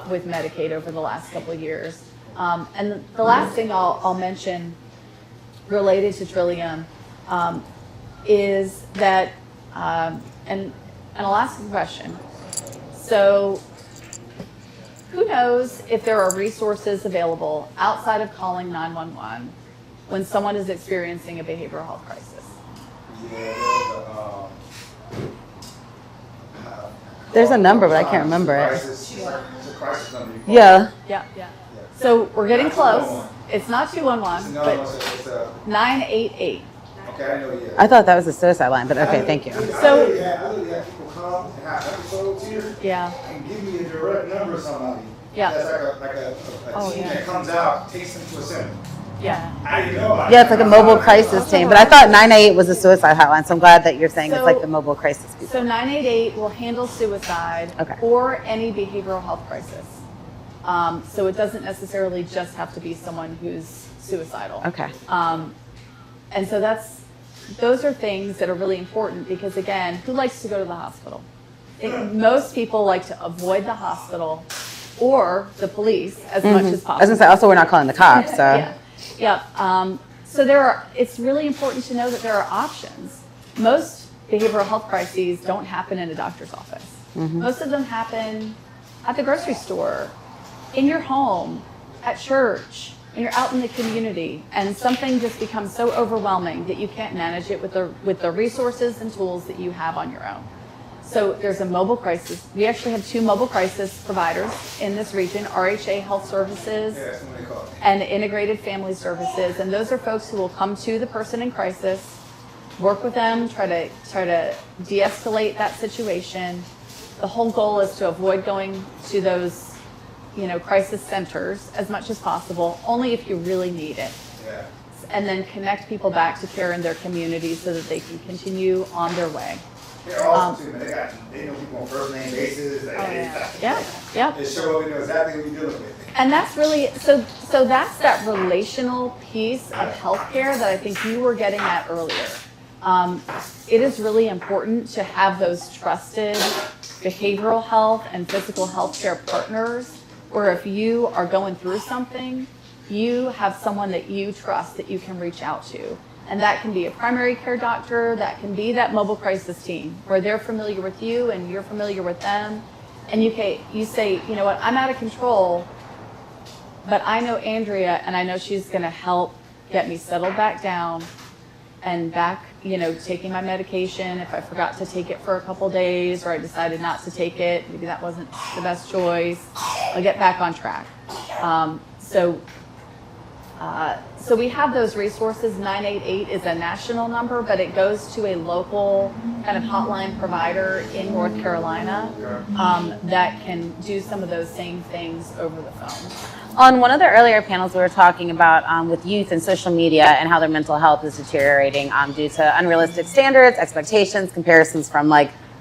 with Medicaid over the last couple of years. And the last thing I'll mention related to Trillium is that, and I'll ask a question. So who knows if there are resources available outside of calling 911 when someone is experiencing a behavioral health crisis? There's a number, but I can't remember it. It's a crisis number. You call. Yeah. Yeah. So we're getting close. It's not 211, No, but it's 988. okay, I know, yeah. I thought that was a suicide line, but okay, thank you. I literally have people come and have episodes here Yeah. and give me a direct number of somebody. Yeah. That's like a Oh, team yeah. that comes out, takes them to a center. Yeah. I didn't know about Yeah, it's like a mobile crisis team, but I thought 988 was a suicide hotline, so I'm glad that you're saying it's like the mobile crisis people. So 988 will handle suicide Okay. or any behavioral health crisis. So it doesn't necessarily just have to be someone who's suicidal. Okay. And so those are things that are really important because, again, who likes to go to the hospital? Most people like to avoid the hospital or the police as much as I was possible. gonna say, also, we're not calling the cops, so. Yeah. So it's really important to know that there are options. Most behavioral health crises don't happen in a doctor's office. Most of them happen at the grocery store, in your home, at church, when you're out in the community, and something just becomes so overwhelming that you can't manage it with the resources and tools that you have on your own. So there's a mobile crisis. We actually have 2 mobile crisis providers in this region, RHA Health Services and Integrated Family Services. And those are folks who will come to the person in crisis, work with them, try to de-escalate that situation. The whole goal is to avoid going to those crisis centers as much as possible, only if you really need it. Yeah. And then connect people back to care in their community so that they can continue on their way. They're awesome too, man. They know people on first name basis. Yeah. They show up and know exactly what you're dealing with. And that's really, so that's that relational piece of healthcare that I think you were getting at earlier. It is really important to have those trusted behavioral health and physical health care partners where if you are going through something, you have someone that you trust that you can reach out to. And that can be a primary care doctor, that can be that mobile crisis team where they're familiar with you and you're familiar with them. And you say, you know what, I'm out of control, but I know Andrea and I know she's gonna help get me settled back down and back, taking my medication. If I forgot to take it for a couple days or I decided not to take it, maybe that wasn't the best choice, I'll get back on track. So we have those resources. 988 is a national number, but it goes to a local kind of hotline provider in North Carolina that can do some of those same things over the phone. On one of the earlier panels, we were talking about with youth and social media and how their mental health is deteriorating due to unrealistic standards, expectations, comparisons from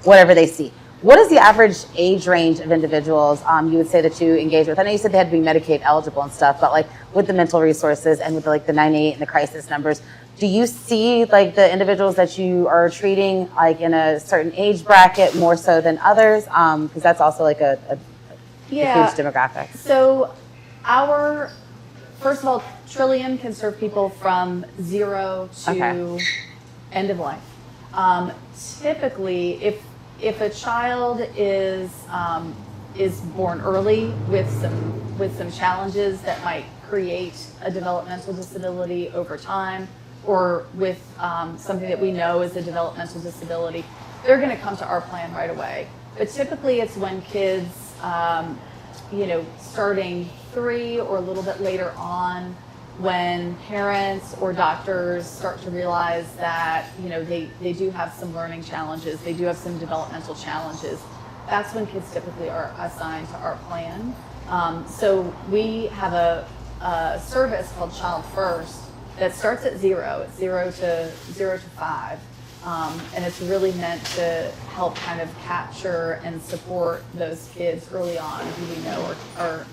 whatever they see. What is the average age range of individuals you would say that you engage with? I know you said they had to be Medicaid eligible and stuff, but with the mental resources and with the 988 and the crisis numbers, do you see the individuals that you are treating in a certain age bracket more so than others? Because that's also a huge demographic. So first of all, Trillium can serve people from 0 to end of life. Typically, if a child is born early with some challenges that might create a developmental disability over time, or with something that we know is a developmental disability, they're going to come to our plan right away. But typically, it's when kids, starting 3 or a little bit later on, when parents or doctors start to realize that they do have some learning challenges, they do have some developmental challenges, that's when kids typically are assigned to our plan. So we have a service called Child First that starts at 0. It's 0 to 5, and it's really meant to help kind of capture and support those kids early on who we know are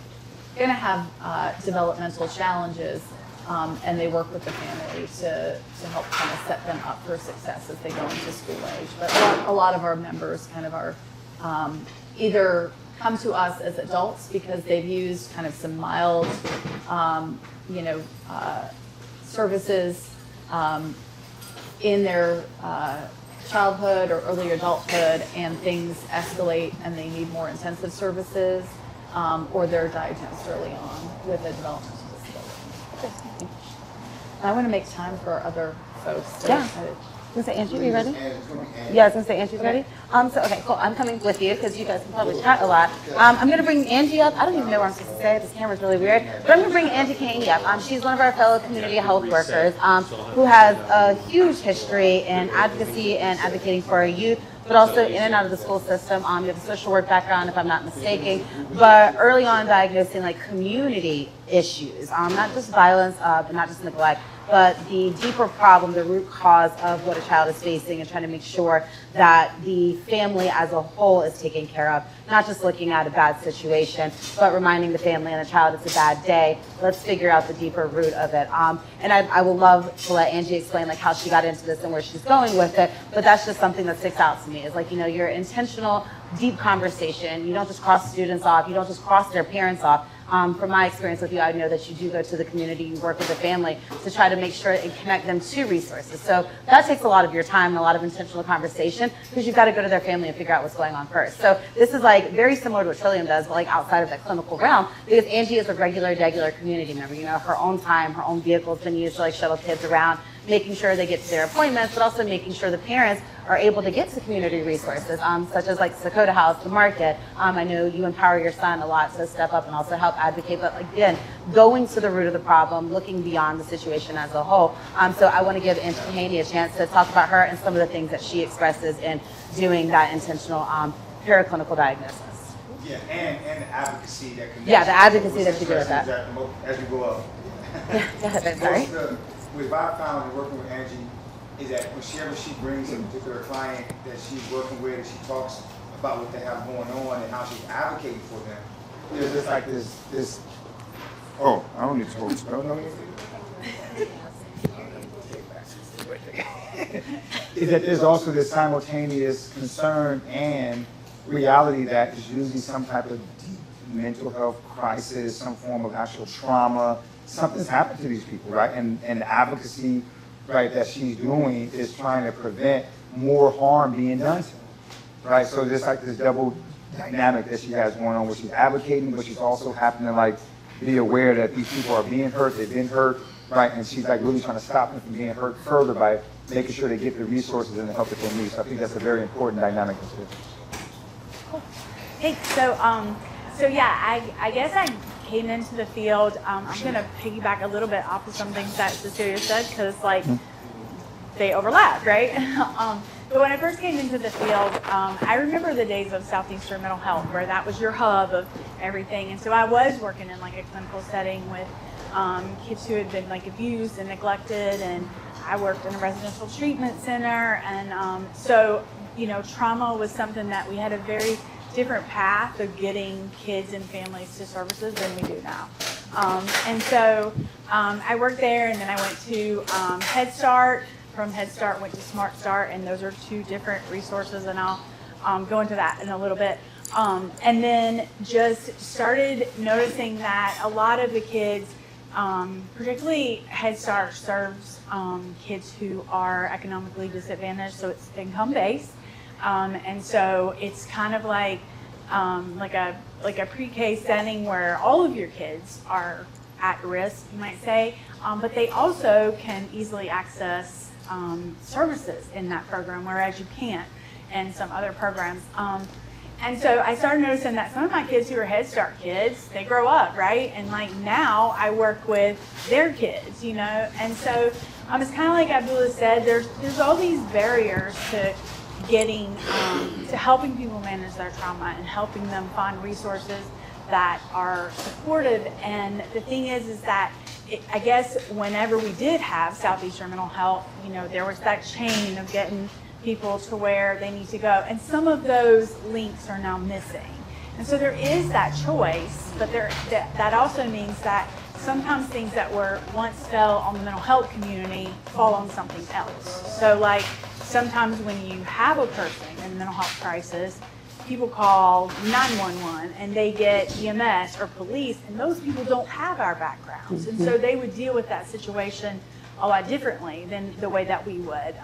going to have developmental challenges, and they work with the family to help kind of set them up for success as they go into school age. But a lot of our members kind of are either come to us as adults because they've used kind of some mild, services in their childhood or early adulthood, and things escalate and they need more intensive services, or they're diagnosed early on with a developmental disability. I want to make time for our other folks. Yeah. I was going to say, Andrew, are you ready? Yeah, I was going to say, Andrew's ready. Okay, cool. I'm coming with you because you guys can probably chat a lot. I'm going to bring Angie up. I don't even know what I'm supposed to say. This camera's really weird. But I'm going to bring Angie Kane up. She's one of our fellow community health workers who has a huge history in advocacy and advocating for our youth, but also in and out of the school system. You have a social work background, if I'm not mistaken, but early on diagnosing community issues, not just violence, but not just neglect, but the deeper problem, the root cause of what a child is facing, and trying to make sure that the family as a whole is taken care of, not just looking at a bad situation, but reminding the family and the child it's a bad day. Let's figure out the deeper root of it. And I would love to let Angie explain how she got into this and where she's going with it, but that's just something that sticks out to me. Is your intentional, deep conversation. You don't just cross students off, you don't just cross their parents off, From my experience with you, I know that you do go to the community, you work with the family to try to make sure and connect them to resources. So that takes a lot of your time and a lot of intentional conversation because you've got to go to their family and figure out what's going on first. So this is like very similar to what Trillium does, but like outside of that clinical realm, because Angie is a regular community member. You know, her own time, her own vehicle's been used to like shuttle kids around, making sure they get to their appointments, but also making sure the parents are able to get to community resources, such as like Dakota House, the market. I know you empower your son a lot to step up and also help advocate, but again, going to the root of the problem, looking beyond the situation as a whole. So I want to give Angie Haney a chance to talk about her and some of the things that she expresses in doing that intentional paraclinical diagnosis. Yeah, and the advocacy that connects. Yeah, the advocacy that you do with that. As we go up. Go ahead, sorry. What I found in working with Angie is that whenever she brings a particular client that she's working with, and she talks about what they have going on and how she's advocating for them, there's just like this. Oh, I don't need to hold the spell. No. Is that there's also this simultaneous concern and reality that is usually some type of deep mental health crisis, some form of actual trauma. Something's happened to these people, right? And the advocacy, right, that she's doing is trying to prevent more harm being done to them, right? So just like this double dynamic that she has going on, where she's advocating, but she's also happening to like be aware that these people are being hurt, they've been hurt, right? And she's like really trying to stop them from being hurt further by making sure they get the resources and the help that they need. So I think that's a very important dynamic. Cool. Hey, so yeah, I guess I came into the field. I'm going to piggyback a little bit off of some things that Cecilia said because like they overlap, right? But when I first came into the field, I remember the days of Southeastern Mental Health where that was your hub of everything. And so I was working in like a clinical setting with kids who had been like abused and neglected, and I worked in a residential treatment center. And so, you know, trauma was something that we had a very different path of getting kids and families to services than we do now. And so I worked there, and then I went to Head Start. From Head Start, went to Smart Start, and those are two different resources, and I'll go into that in a little bit. And then just started noticing that a lot of the kids, particularly Head Start serves kids who are economically disadvantaged, so it's income-based. And so it's kind of like a pre-K setting where all of your kids are at risk, you might say, but they also can easily access services in that program, whereas you can't in some other programs. And so I started noticing that some of my kids who are Head Start kids, they grow up, right? And like now I work with their kids, you know? And so it's kind of like Abdullah said, there's all these barriers to getting, to helping people manage their trauma and helping them find resources that are supportive. And the thing is that I guess whenever we did have Southeastern Mental Health, you know, there was that chain of getting people to where they need to go. And some of those links are now missing. And so there is that choice, but that also means that sometimes things that were once fell on the mental health community fall on something else. So like sometimes when you have a person in a mental health crisis, people call 911 and they get EMS or police, and those people don't have our backgrounds. And so they would deal with that situation a lot differently than the way that we would.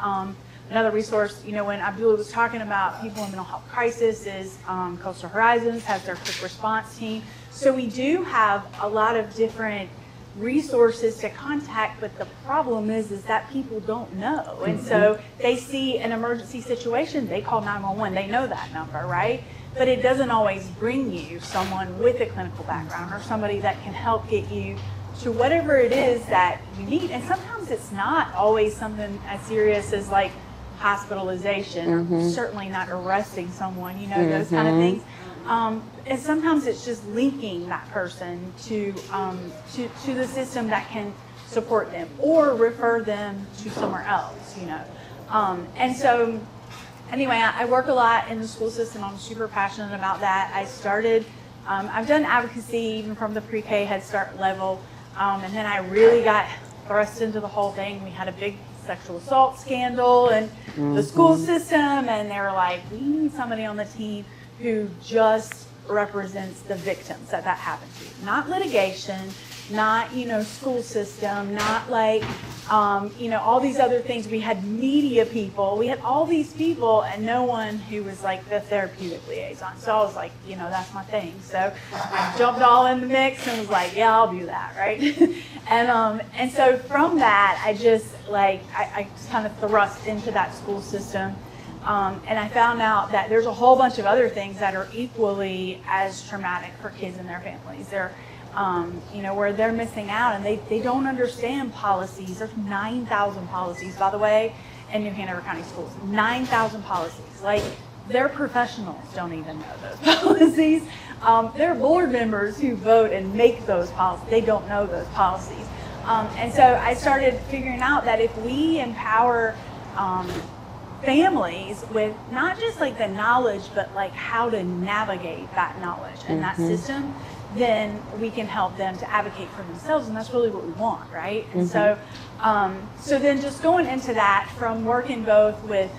Another resource, you know, when Abdullah was talking about people in mental health crisis is Coastal Horizons has their quick response team. So we do have a lot of different resources to contact, but the problem is that people don't know. And so they see an emergency situation, they call 911, they know that number, right? But it doesn't always bring you someone with a clinical background or somebody that can help get you to whatever it is that you need. And sometimes it's not always something as serious as like hospitalization, or certainly not arresting someone, you know, those kind of things. And sometimes it's just linking that person to the system that can support them or refer them to somewhere else, you know. And so anyway, I work a lot in the school system. I'm super passionate about that. I started, I've done advocacy even from the pre-K Head Start level, and then I really got thrust into the whole thing. We had a big sexual assault scandal in the school system, and they were like, we need somebody on the team who just represents the victims that happened to. Not litigation, not, school system, not like, all these other things. We had media people, we had all these people, and no one who was like the therapeutic liaison. So I was like, that's my thing. So I jumped all in the mix and was like, yeah, I'll do that, right? and so from that, I just I just kind of thrust into that school system. And I found out that there's a whole bunch of other things that are equally as traumatic for kids and their families. They're, where they're missing out and they don't understand policies. There's 9,000 policies, by the way, in New Hanover County Schools. 9,000 policies. Like, their professionals don't even know those policies. They're board members who vote and make those policies. They don't know those policies. And so I started figuring out that if we empower families with not just like the knowledge, but like how to navigate that knowledge and that system, then we can help them to advocate for themselves, and that's really what we want, right? And so then just going into that, from working both with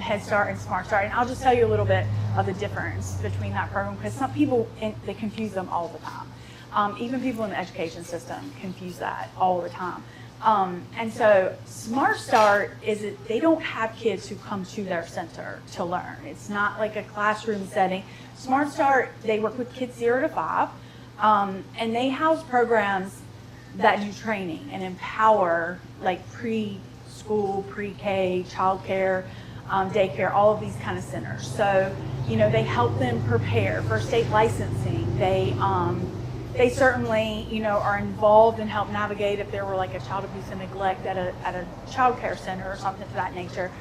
Head Start and Smart Start, and I'll just tell you a little bit of the difference between that program, because some people, they confuse them all the time. Even people in the education system confuse that all the time. And so Smart Start they don't have kids who come to their center to learn. It's not like a classroom setting. Smart Start, they work with kids 0 to 5, and they house programs that do training and empower like preschool, pre-K, childcare, daycare, all of these kind of centers. So, they help them prepare for state licensing. They certainly, are involved and help navigate if there were like a child abuse and neglect at a child care center or something to that nature.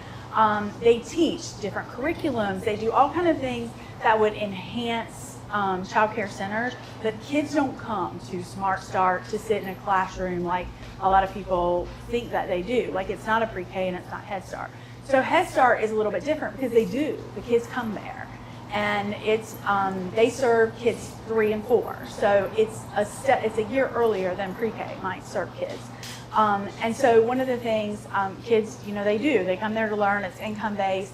They teach different curriculums. They do all kind of things that would enhance child care centers. But kids don't come to Smart Start to sit in a classroom like a lot of people think that they do. Like, it's not a pre-K and it's not Head Start. So Head Start is a little bit different because they do. The kids come there. And it's they serve kids 3 and 4, so it's a year earlier than pre-K might serve kids. And so one of the things kids, they come there to learn. It's income based.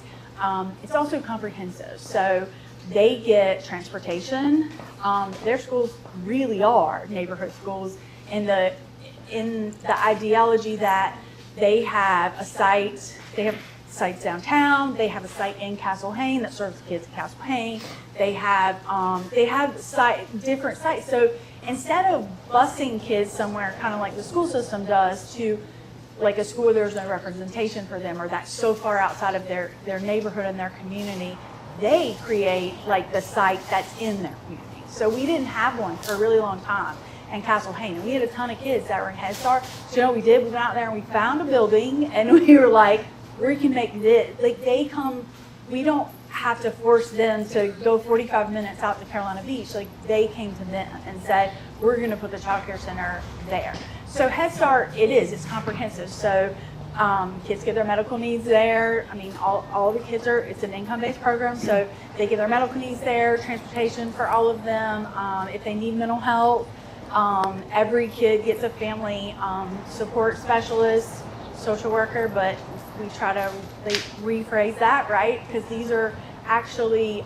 It's also comprehensive, so they get transportation. Their schools really are neighborhood schools in the ideology that they have a site. They have sites downtown. They have a site in Castle Hayne that serves kids in Castle Hayne. They have different sites. So instead of busing kids somewhere, kind of like the school system does, to like a school where there's no representation for them, or that's so far outside of their neighborhood and their community, they create like the site that's in their community. So we didn't have one for a really long time in Castle Hayne, and we had a ton of kids that were in Head Start. So what we did, we went out there and we found a building, and we were like, we can make this. Like, they come, we don't have to force them to go 45 minutes out to Carolina Beach. Like, they came to them and said, we're going to put the child care center there. So Head Start, it's comprehensive. So kids get their medical needs there. I mean, all the kids it's an income-based program, so they get their medical needs there, transportation for all of them. If they need mental health, every kid gets a family support specialist, social worker, but we try to rephrase that, right? Because these are actually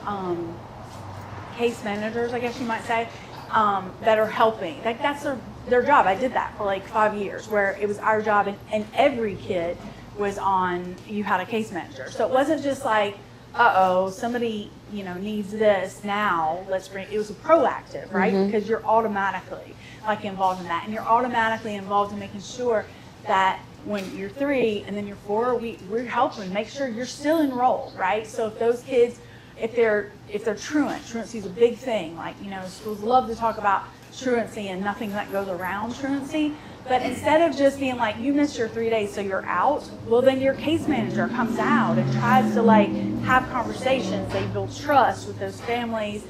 case managers, I guess you might say, that are helping. Like, that's their job. I did that for like 5 years, where it was our job, and every kid was on, you had a case manager. So it wasn't just like, somebody, needs this now, it was proactive, right? Because you're automatically like involved in that, and you're automatically involved in making sure that when you're 3 and then you're 4, we're helping make sure you're still enrolled, right? So if those kids, if they're truancy is a big thing. Like, schools love to talk about truancy and nothing that goes around truancy. But instead of just being like, you missed your 3 days, so you're out, well, then your case manager comes out and tries to like have conversations. They build trust with those families.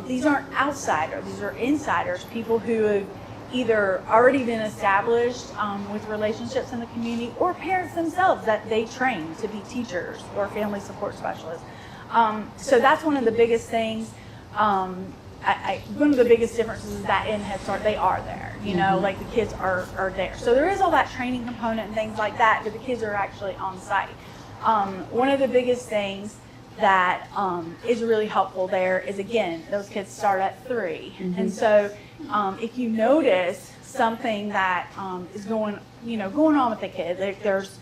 These aren't outsiders, these are insiders, people who have either already been established with relationships in the community, or parents themselves that they train to be teachers or family support specialists. So that's one of the biggest things. One of the biggest differences is that in Head Start, they are there, like the kids are there. So there is all that training component and things like that, but the kids are actually on site. One of the biggest things that is really helpful there is, again, those kids start at 3. And so if you notice something that is going on with the kid, like there's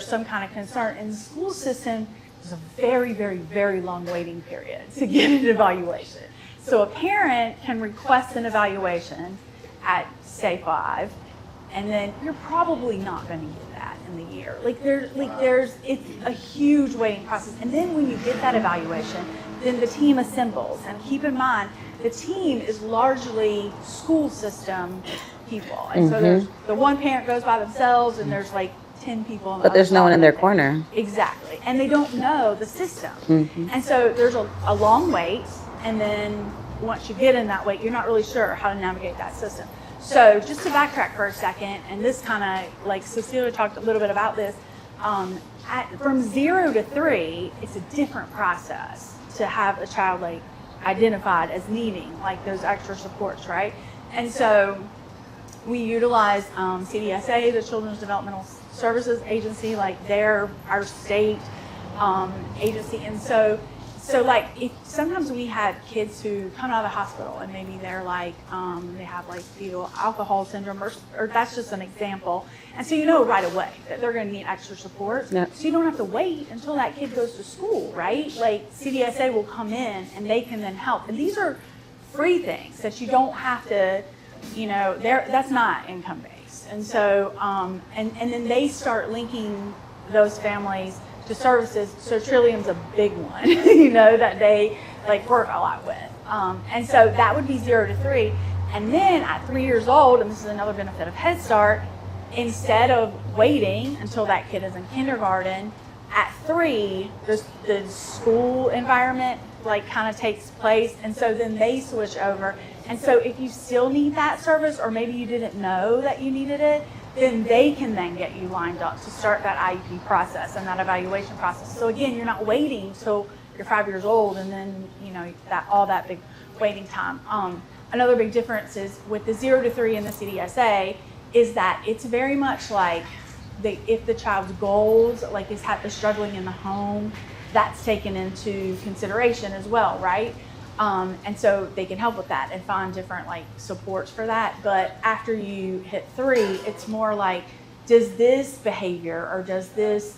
some kind of concern in the school system, there's a very, very, very long waiting period to get an evaluation. So a parent can request an evaluation at, say, 5, and then you're probably not going to get that in the year. It's a huge waiting process. And then when you get that evaluation, then the team assembles. And keep in mind, the team is largely school system people. And so there's the one parent goes by themselves, and there's like 10 people on the But there's other no one side in their of it. corner. Exactly. And they don't know the system. And so there's a long wait, and then once you get in that wait, you're not really sure how to navigate that system. So just to backtrack for a second, and this kind of, like Cecilia talked a little bit about this, from 0 to 3, it's a different process to have a child like identified as needing like those extra supports, right? And so we utilize CDSA, the Children's Developmental Services Agency, like they're our state agency. And so like if sometimes we had kids who come out of the hospital and maybe they're like they have like fetal alcohol syndrome or that's just an example, and so you know right away that they're going to need extra support. Yep. So you don't have to wait until that kid goes to school, right? Like CDSA will come in and they can then help, and these are free things that you don't have to, that's not income based. And so and then they start linking those families to services. So Trillium's a big one, that they like work a lot with. And so that would be 0 to 3. And then at 3 years old, and this is another benefit of Head Start, instead of waiting until that kid is in kindergarten, at 3, the school environment like kind of takes place. And so then they switch over. And so if you still need that service, or maybe you didn't know that you needed it, then they can then get you lined up to start that IEP process and that evaluation process. So again, you're not waiting till you're 5 years old and then, that big waiting time. Another big difference is with the 0 to 3 in the CDSA is that it's very much like if the child's goals, like is struggling in the home, that's taken into consideration as well, right? And so they can help with that and find different like supports for that. But after you hit 3, it's more like, does this behavior or does this,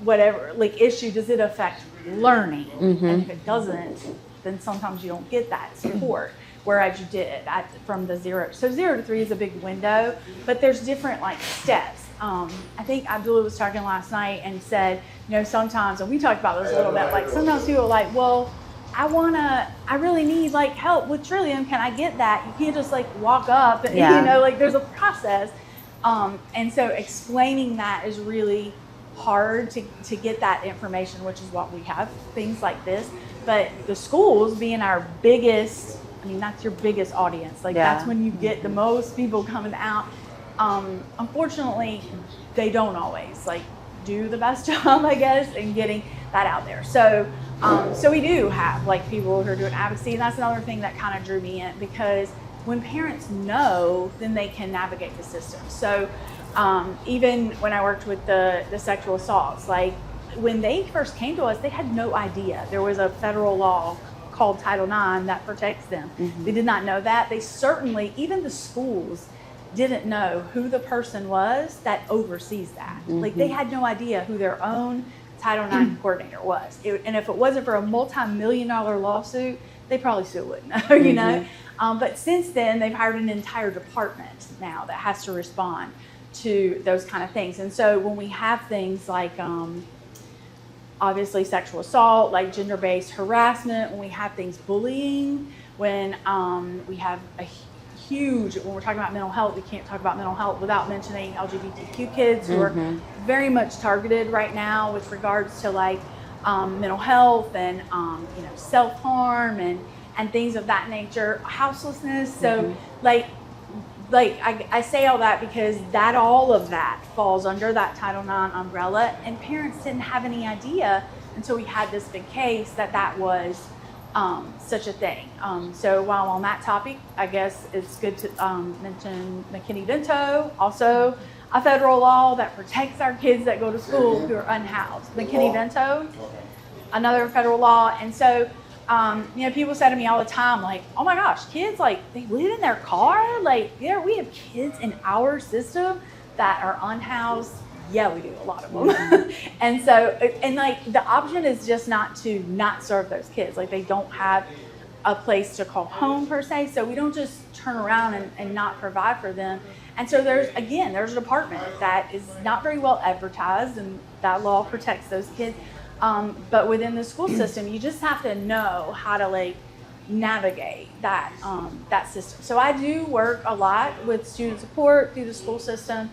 whatever like issue, does it affect learning? And if it doesn't, then sometimes you don't get that support. Whereas you did from the 0. So 0 to 3 is a big window, but there's different like steps. I think Abdullah was talking last night and said, sometimes, and we talked about this a little bit, like sometimes people are like, well, I really need like help with Trillium. Can I get that? You can't just like walk up and, like there's a process. And so explaining that is really hard to get that information, which is what we have, things like this. But the schools being our biggest, that's your biggest audience. Like that's when you get the most people coming out. Unfortunately, they don't always like do the best job, I guess, in getting that out there. So we do have like people who are doing advocacy, and that's another thing that kind of drew me in, because when parents know, then they can navigate the system. So even when I worked with the sexual assaults, like when they first came to us, they had no idea there was a federal law called Title IX that protects them. They did not know that. They certainly, even the schools, didn't know who the person was that oversees that. Like they had no idea who their own Title IX coordinator was. And if it wasn't for a multi-million-dollar lawsuit, they probably still wouldn't know, But since then, they've hired an entire department now that has to respond to those kind of things. And so when we have things like obviously sexual assault, like gender-based harassment, when we have things bullying, when we have when we're talking about mental health, we can't talk about mental health without mentioning LGBTQ kids who are very much targeted right now with regards to like mental health and self-harm and things of that nature, houselessness. So I say all that because all of that falls under that Title IX umbrella, and parents didn't have any idea until we had this big case that was such a thing. So while on that topic, I guess it's good to mention McKinney-Vento also. a federal law that protects our kids that go to school who are unhoused. McKinney-Vento, another federal law. And so, people say to me all the time, like, oh my gosh, kids, like, they live in their car? Like, we have kids in our system that are unhoused. Yeah, we do, a lot of them. And so, and like, the option is just not to not serve those kids. Like, they don't have a place to call home per se. So we don't just turn around and not provide for them. And so there's a department that is not very well advertised, and that law protects those kids. But within the school system, you just have to know how to like navigate that system. So I do work a lot with student support through the school system,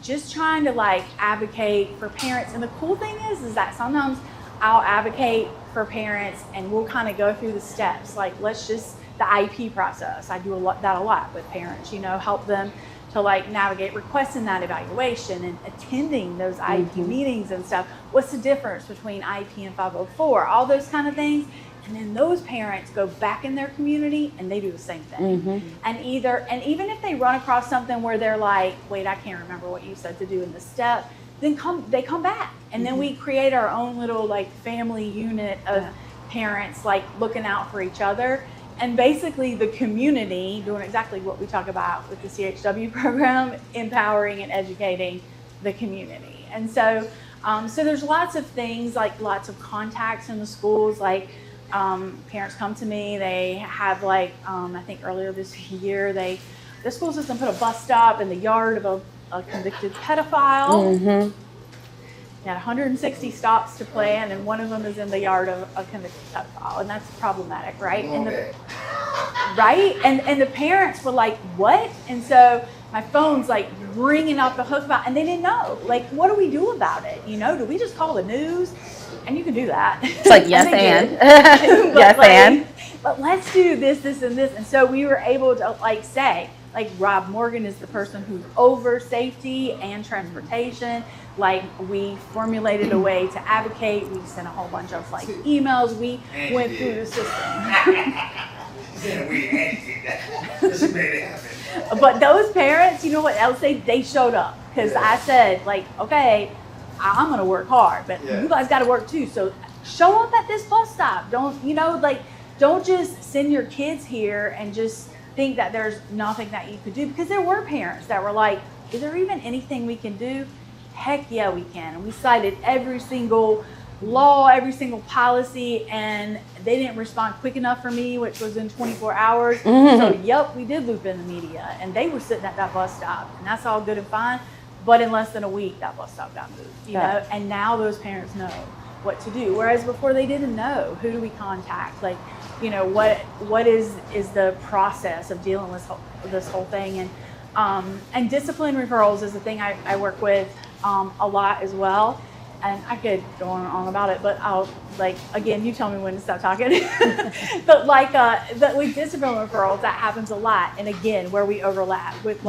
just trying to like advocate for parents. And the cool thing is that sometimes I'll advocate for parents, and we'll kind of go through the steps. Like, the IEP process. I do that a lot with parents. Help them to like navigate requesting that evaluation and attending those IEP meetings and stuff. What's the difference between IEP and 504? All those kind of things. And then those parents go back in their community and they do the same thing. And even if they run across something where they're like, wait, I can't remember what you said to do in this step, then they come back. And then we create our own little like family unit of parents like looking out for each other. And basically the community doing exactly what we talk about with the CHW program, empowering and educating the community. And so there's lots of things, like lots of contacts in the schools. Like parents come to me, they have like, I think earlier this year, the school system put a bus stop in the yard of a convicted pedophile. They had 160 stops to plan, and one of them is in the yard of a convicted pedophile, and that's problematic, right? And the parents were like, "What?" And so my phone's like ringing off the hook about, and they didn't know. Like, what do we do about it? Do we just call the news? And you can do that. It's like yes and but let's do this, and this. And so we were able to like say, like, Rob Morgan is the person who's over safety and transportation. Like, we formulated a way to advocate. We sent a whole bunch of like emails. We went through the system. But those parents, you know what else? They showed up, because I said, like, okay, I'm gonna work hard, but you guys got to work too. So show up at this bus stop. Don't just send your kids here and just think that there's nothing that you could do, because there were parents that were like, is there even anything we can do? Heck yeah, we can. And we cited every single law, every single policy, and they didn't respond quick enough for me, which was in 24 hours. So yep, we did loop in the media, and they were sitting at that bus stop, and that's all good and fine. But in less than a week, that bus stop got moved, you know, and now those parents know what to do. Whereas before, they didn't know. Who do we contact? Like, what is the process of dealing with this whole thing? And discipline referrals is the thing I work with a lot as well. And I could go on about it, but I'll, like, again, you tell me when to stop talking. But with discipline referrals, that happens a lot. And again, where we overlap with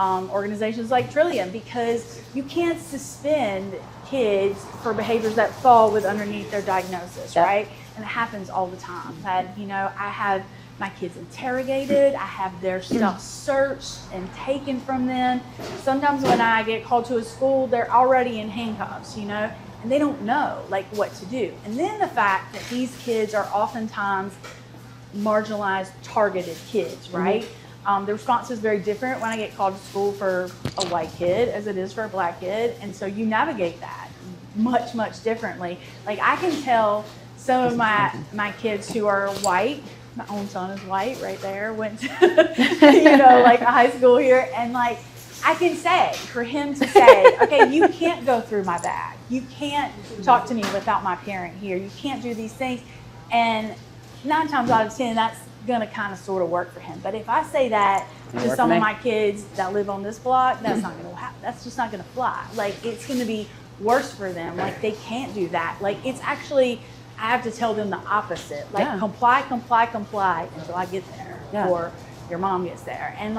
organizations like Trillium, because you can't suspend kids for behaviors that fall underneath their diagnosis, right? And it happens all the time. That, I have my kids interrogated, I have their stuff searched and taken from them. Sometimes when I get called to a school, they're already in handcuffs, and they don't know what to do. And then the fact that these kids are oftentimes marginalized, targeted kids, right? The response is very different when I get called to school for a white kid as it is for a black kid. And so you navigate that much, much differently. Like, I can tell some of my kids who are white, my own son is white right there, went to, a high school here. And I can say, for him to say, okay, you can't go through my bag. You can't talk to me without my parent here. You can't do these things. And 9 times out of 10, that's going to kind of sort of work for him. But if I say that to some of my kids that live on this block, that's not going to happen. That's just not going to fly. It's going to be worse for them. They can't do that. It's actually, I have to tell them the opposite. Comply until I get there, or your mom gets there. And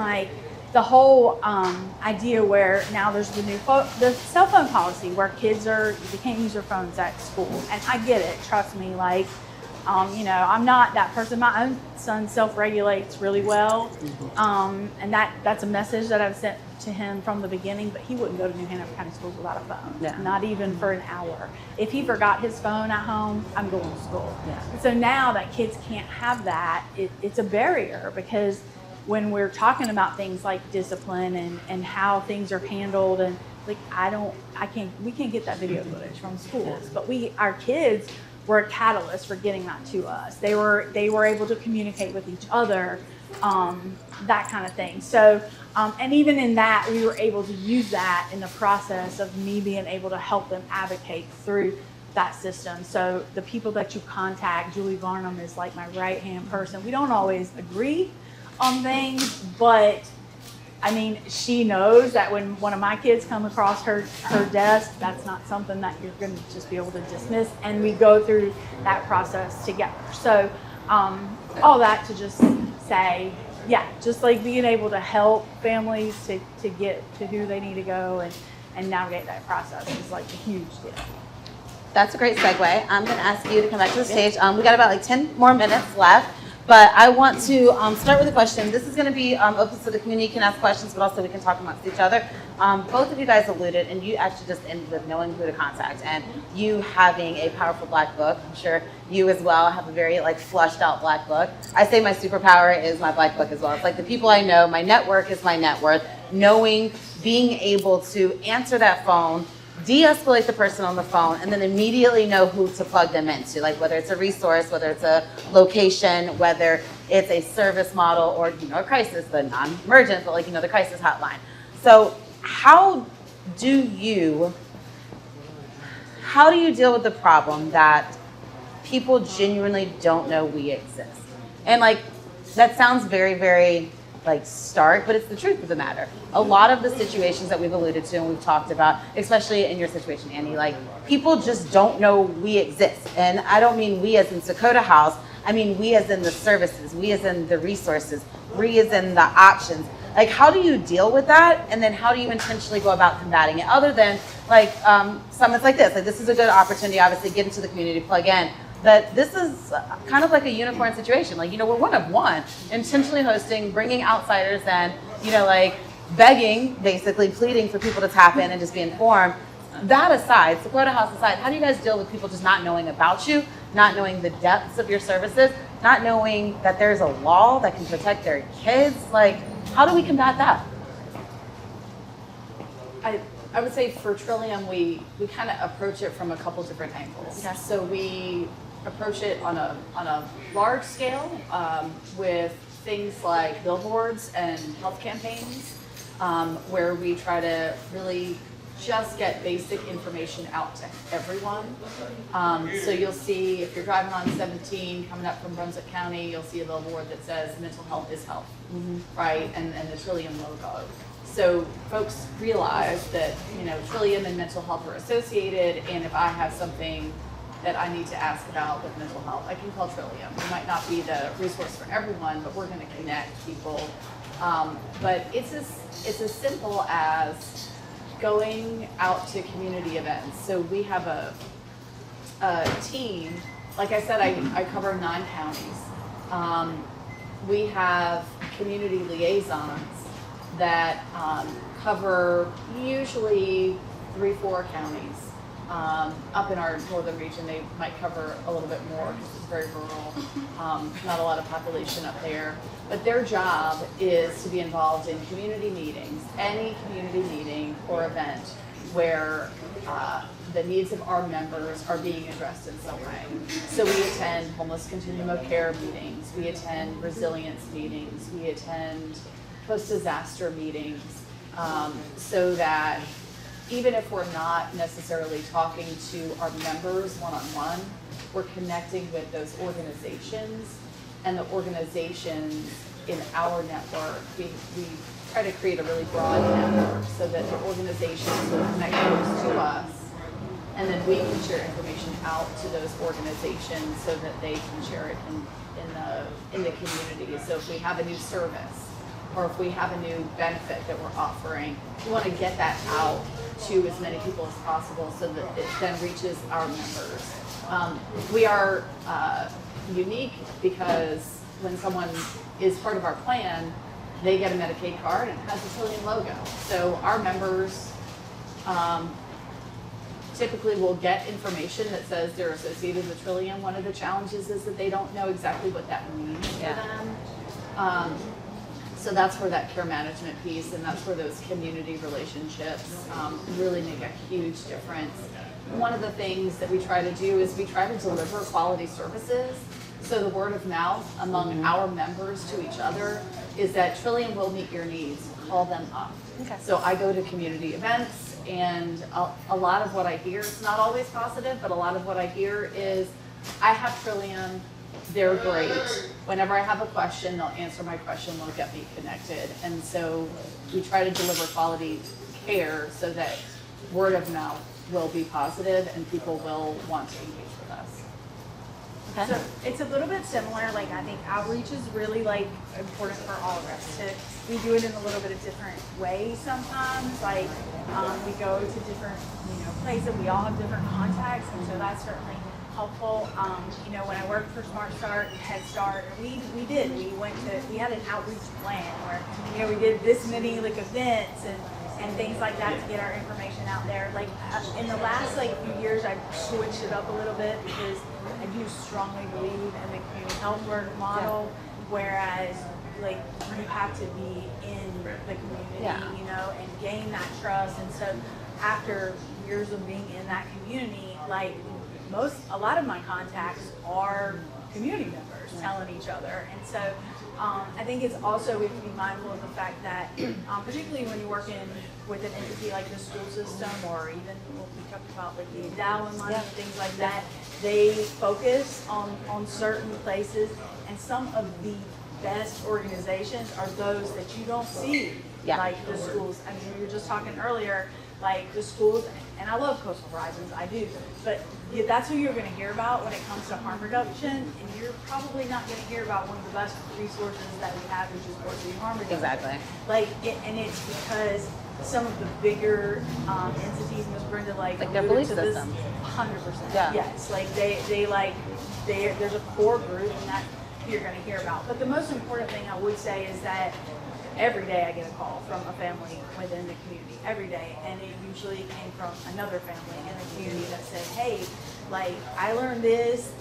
the whole idea where now there's the cell phone policy where kids they can't use their phones at school. And I get it. Trust me. You know, I'm not that person. My own son self-regulates really well. And that's a message that I've sent to him from the beginning, but he wouldn't go to New Hanover County Schools without a phone, Yeah. not even for an hour. If he forgot his phone at home, I'm going to school. Yeah. So now that kids can't have that, it's a barrier, because when we're talking about things like discipline and how things are handled, and like we can't get that video footage from schools, but our kids were a catalyst for getting that to us. They were able to communicate with each other, that kind of thing. So, and even in that, we were able to use that in the process of me being able to help them advocate through that system. So the people that you contact, Julie Varnum is like my right-hand person. We don't always agree on things, but I mean, she knows that when one of my kids come across her desk, that's not something that you're going to just be able to dismiss. And we go through that process together. So all that to just say, yeah, just like being able to help families to get to who they need to go and navigate that process is like a huge deal. That's a great segue. I'm going to ask you to come back to the stage. We got about like 10 more minutes left, but I want to start with a question. This is going to be open so the community can ask questions, but also we can talk amongst each other. Both of you guys alluded, and you actually just ended with knowing who to contact, and you having a powerful black book. I'm sure you as well have a very like flushed out black book. I say my superpower is my black book as well. It's like the people I know, my network is my net worth. Knowing, being able to answer that phone, de-escalate the person on the phone, and then immediately know who to plug them into, like whether it's a resource, whether it's a location, whether it's a service model, or a crisis, the non-emergent, but like the crisis hotline. So how do you deal with the problem that people genuinely don't know we exist? And like that sounds very, very like stark, but it's the truth of the matter. A lot of the situations that we've alluded to and we've talked about, especially in your situation, Annie, like people just don't know we exist. And I don't mean we as in Dakota House, I mean we as in the services, we as in the resources, we as in the options. Like how do you deal with that? And then how do you intentionally go about combating it? Other than like summits like this. Like this is a good opportunity, obviously, get into the community, plug in. But this is kind of like a unicorn situation. Like, we're one of one, intentionally hosting, bringing outsiders and, like begging, basically pleading for people to tap in and just be informed. That aside, Dakota House aside, how do you guys deal with people just not knowing about you, not knowing the depths of your services, not knowing that there's a law that can protect their kids? Like, how do we combat that? I would say for Trillium, we kind of approach it from a couple different angles. Okay. So we approach it on a large scale with things like billboards and health campaigns, where we try to really just get basic information out to everyone. So you'll see if you're driving on 17 coming up from Brunswick County, you'll see a billboard that says mental health is health, right? And the Trillium logo. So folks realize that Trillium and mental health are associated, and if I have something that I need to ask about with mental health, I can call Trillium. It might not be the resource for everyone, but we're going to connect people. But it's as simple as going out to community events. So we have a team. Like I said, I cover 9 counties. We have community liaisons that cover usually 3-4 counties. Up in our northern region, they might cover a little bit more because it's very rural, not a lot of population up there. But their job is to be involved in community meetings, any community meeting or event where the needs of our members are being addressed in some way. So we attend homeless continuum of care meetings, we attend resilience meetings, we attend post-disaster meetings, so that even if we're not necessarily talking to our members one-on-one, we're connecting with those organizations, and the organizations in our network, we try to create a really broad network so that the organizations will connect those to us, and then we can share information out to those organizations so that they can share it in the community. So if we have a new service, or if we have a new benefit that we're offering, we want to get that out to as many people as possible so that it then reaches our members. We are unique because when someone is part of our plan, they get a Medicaid card and it has the Trillium logo. So our members typically will get information that says they're associated with Trillium. One of the challenges is that they don't know exactly what that means for them. So that's where that care management piece and that's where those community relationships really make a huge difference. One of the things that we try to do is we try to deliver quality services. So the word of mouth among our members to each other is that Trillium will meet your needs. Call them up. Okay. So I go to community events, and a lot of what I hear, it's not always positive, but a lot of what I hear is, I have Trillium, they're great. Whenever I have a question, they'll answer my question, they'll get me connected. And so we try to deliver quality care so that word of mouth will be positive and people will want to engage with us. Okay. So it's a little bit similar. Like I think outreach is really like important for all of us. We do it in a little bit of different ways sometimes. Like we go to different places. We all have different contacts, and so that's certainly helpful. When I worked for Smart Start, Head Start, we had an outreach plan where we did this many events and things like that to get our information out there. Like in the last few years, I've switched it up a little bit because I do strongly believe in the community health work model, whereas you have to be in the community, and gain that trust. And so after years of being in that community, a lot of my contacts are community members telling each other. And so I think it's also, we have to be mindful of the fact that, particularly when you're working with an entity like the school system, or even what we talked about the endowment money and things like that, they focus on certain places, and some of the best organizations are those that you don't see, like the schools. I mean, we were just talking earlier, the schools, and I love Coastal Horizons, I do, but that's who you're going to hear about when it comes to harm reduction, and you're probably not going to hear about one of the best resources that we have, which is Port City Harm Reduction. Exactly. And it's because some of the bigger entities, Ms. Brenda, their belief to this systems. 100%. Yeah. Yes, there's a core group, and that you're going to hear about. But the most important thing I would say is that every day I get a call from a family within the community, every day, and it usually came from another family in the community that said, hey, I learned this,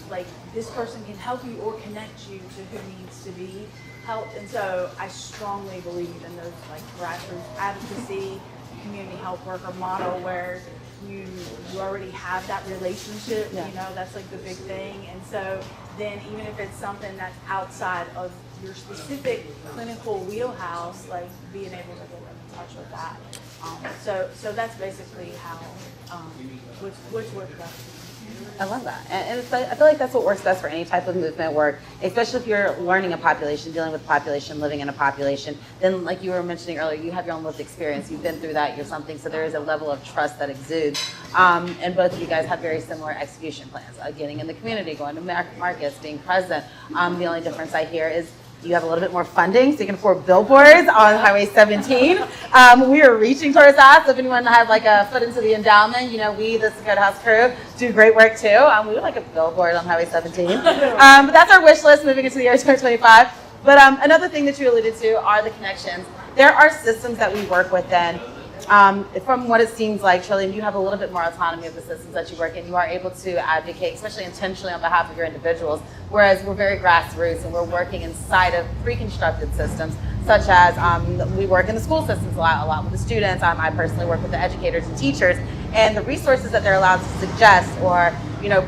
this person can help you or connect you to who needs to be helped. And so I strongly believe in those grassroots advocacy, community health worker model where you already have that relationship, that's the big thing. And so then even if it's something that's outside of your specific clinical wheelhouse, being able to get in touch with that. So that's basically how, which works best. I love that. And it's I feel like that's what works best for any type of movement work, especially if you're learning a population, dealing with a population, living in a population. Then, like you were mentioning earlier, you have your own lived experience. You've been through that. You're something. So there is a level of trust that exudes. And both of you guys have very similar execution plans. Getting in the community, going to markets, being present. The only difference I hear is you have a little bit more funding, so you can afford billboards on Highway 17. We are reaching towards that, so if anyone has a foot into the endowment, we, the Dakota House crew, do great work too. We would like a billboard on Highway 17. But that's our wish list moving into the year 2025. But another thing that you alluded to are the connections. There are systems that we work with then. From what it seems like, Trillium, you have a little bit more autonomy of the systems that you work in. You are able to advocate, especially intentionally on behalf of your individuals, whereas we're very grassroots and we're working inside of pre-constructed systems, such as we work in the school systems a lot with the students. I personally work with the educators and teachers, and the resources that they're allowed to suggest or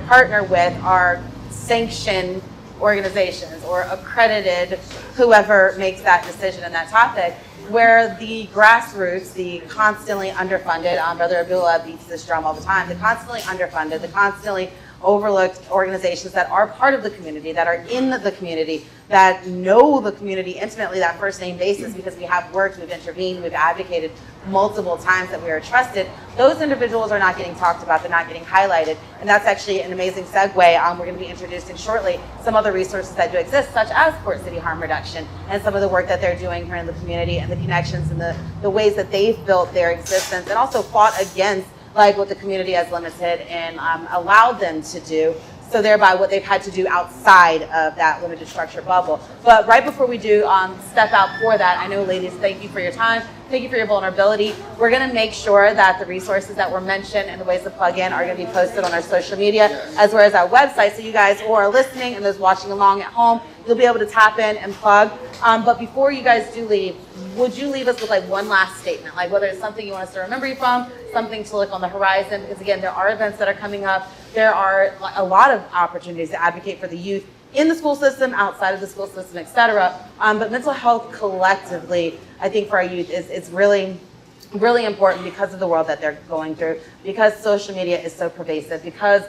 partner with are sanctioned organizations or accredited, whoever makes that decision in that topic. Where the grassroots, the constantly underfunded, Brother Abdullah beats this drum all the time, the constantly underfunded, the constantly overlooked organizations that are part of the community, that are in the community, that know the community intimately, that first name basis, because we have worked, we've intervened, we've advocated multiple times that we are trusted. Those individuals are not getting talked about, they're not getting highlighted. And that's actually an amazing segue. We're going to be introducing shortly some other resources that do exist, such as Port City Harm Reduction and some of the work that they're doing here in the community and the connections and the ways that they've built their existence and also fought against what the community has limited and allowed them to do, so thereby what they've had to do outside of that limited structure bubble. But right before we do step out for that, I know, ladies, thank you for your time. Thank you for your vulnerability. We're going to make sure that the resources that were mentioned and the ways to plug in are going to be posted on our social media as well as our website. So you guys who are listening and those watching along at home, you'll be able to tap in and plug. But before you guys do leave, would you leave us with like one last statement? Like whether it's something you want us to remember you from, something to look on the horizon, because again, there are events that are coming up. There are a lot of opportunities to advocate for the youth in the school system, outside of the school system, et cetera. But mental health collectively, I think for our youth is really, really important because of the world that they're going through, because social media is so pervasive, because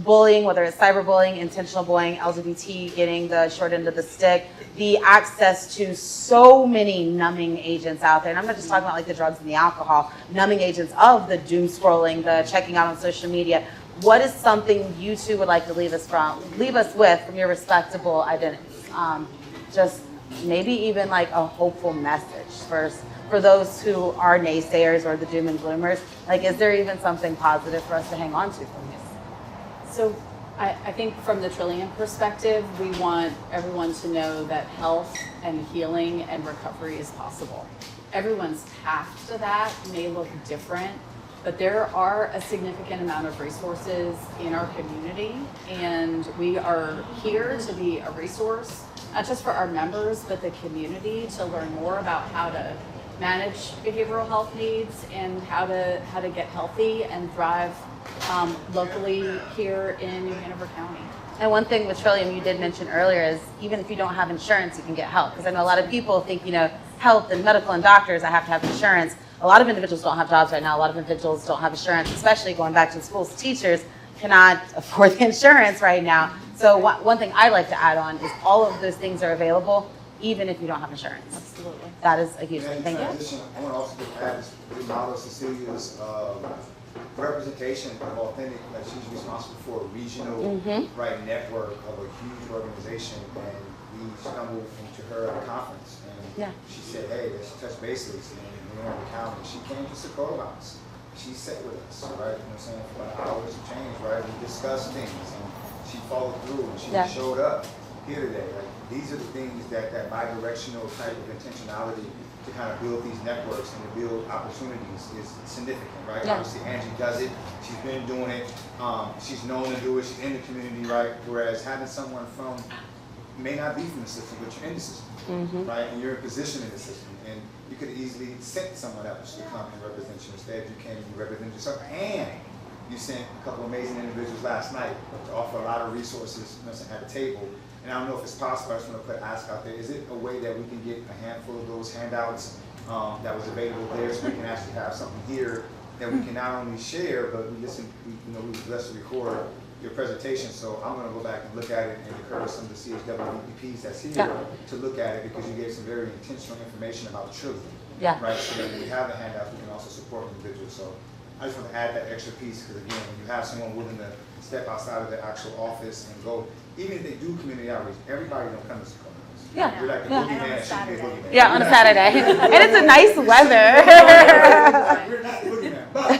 bullying, whether it's cyberbullying, intentional bullying, LGBT getting the short end of the stick, the access to so many numbing agents out there. And I'm not just talking about like the drugs and the alcohol, numbing agents of the doom scrolling, the checking out on social media. What is something you two would like to leave us with from your respectable identities? Just maybe even like a hopeful message for those who are naysayers or the doom and gloomers. Like, is there even something positive for us to hang on to from this? So I think from the Trillium perspective, we want everyone to know that health and healing and recovery is possible. Everyone's path to that may look different, but there are a significant amount of resources in our community, and we are here to be a resource, not just for our members, but the community, to learn more about how to manage behavioral health needs and how to get healthy and thrive locally here in New Hanover County. And one thing with Trillium you did mention earlier is even if you don't have insurance, you can get help. Because I know a lot of people think, health and medical and doctors, I have to have insurance. A lot of individuals don't have jobs right now. A lot of individuals don't have insurance, especially going back to the schools. Teachers cannot afford the insurance right now. So one thing I'd like to add on is all of those things are available, even if you don't have insurance. Absolutely. That is a huge thing. Thank you. I want to also add model Cecilia's representation of authentic, like she's responsible for a regional network of a huge organization, and we stumbled into her at a conference, and she said, hey, let's touch bases in New York County. She came to support us. She sat with us, right? You know what I'm saying? For about hours of change, right? We discussed things, and she followed through, and she showed up here today. Like, these are the things that bi-directional type of intentionality to kind of build these networks and to build opportunities is significant, right? Obviously, Angie does it. She's been doing it. She's known to do it. She's in the community, right? Whereas having someone from, may not be from the system, but you're in the system, right? And you're in position in the system. And you could easily send someone else to come and represent you. Instead, you came and you represent yourself. And you sent a couple amazing individuals last night to offer a lot of resources at the table. And I don't know if it's possible, I just want to ask out there, is it a way that we can get a handful of those handouts that was available there, so we can actually have something here that we can not only share, but we was blessed to record your presentation. So I'm going to go back and look at it and encourage some of the CHWE VPs that's here to look at it, because you gave some very intentional information about children. Right, so that when we have the handouts, we can also support individuals. So I just want to add that extra piece, because again, when you have someone willing to step outside of their actual office and go, even if they do community outreach, everybody don't come to school. You're like a boogeyman, she be a boogeyman. Yeah, on a Saturday. And it's a nice weather. We're not the boogeyman, but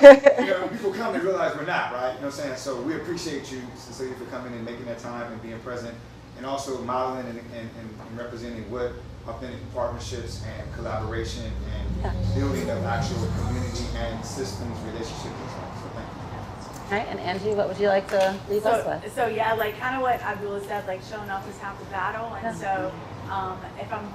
when people come, they realize we're not, right? You know what I'm saying? So we appreciate you, Cecilia, for coming and making that time and being present, and also modeling and representing what authentic partnerships and collaboration and building of actual community and systems relationship is like. So thank you. All right, and Angie, what would you like to leave us with? So yeah, like kind of what Abdullah said, like showing up is half the battle, and so if I'm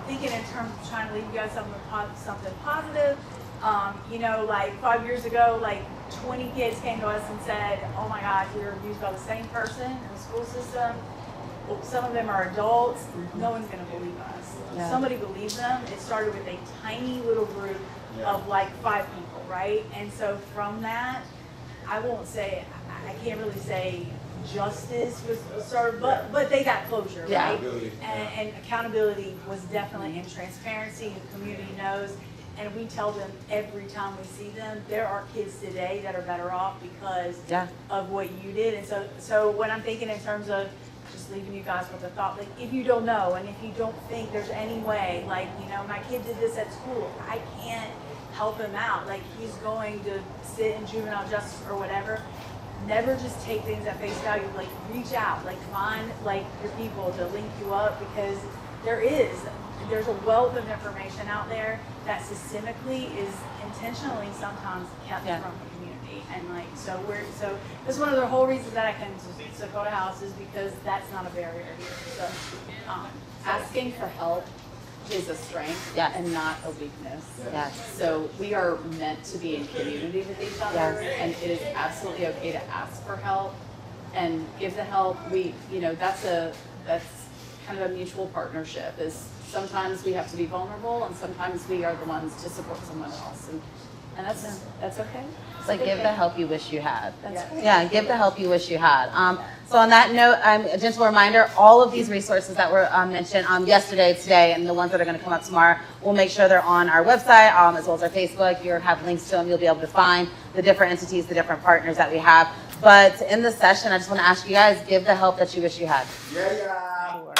thinking in terms of trying to leave you guys something positive, like 5 years ago, like 20 kids came to us and said, oh my gosh, we were abused by the same person in the school system. Well, some of them are adults. No one's going to believe us. Somebody believes them. It started with a tiny little group of like 5 people, right? And so from that, I can't really say justice was started, but they got closure, right? And accountability was definitely, and transparency, and the community knows. And we tell them every time we see them, there are kids today that are better off because of what you did. And so when I'm thinking in terms of just leaving you guys with a thought, like if you don't know, and if you don't think there's any way, like, my kid did this at school, I can't help him out, like he's going to sit in juvenile justice or whatever, never just take things at face value. Like reach out, like find like your people to link you up, because there's a wealth of information out there that systemically is intentionally sometimes kept from the community. And like so that's one of the whole reasons that I came to Dakota House, is because that's not a barrier here. So Asking for help is a strength and not a weakness. Yes. So we are meant to be in community with each other, and it is absolutely okay to ask for help and give the help. That's kind of a mutual partnership. Is sometimes we have to be vulnerable, and sometimes we are the ones to support someone else, and that's okay. It's like give the help you wish you had. That's right. Yeah, give the help you wish you had. So on that note, a gentle reminder, all of these resources that were mentioned yesterday, today, and the ones that are going to come up tomorrow, we'll make sure they're on our website, as well as our Facebook. You have links to them. You'll be able to find the different entities, the different partners that we have. But in this session, I just want to ask you guys, give the help that you wish you had. Yeah. Sure.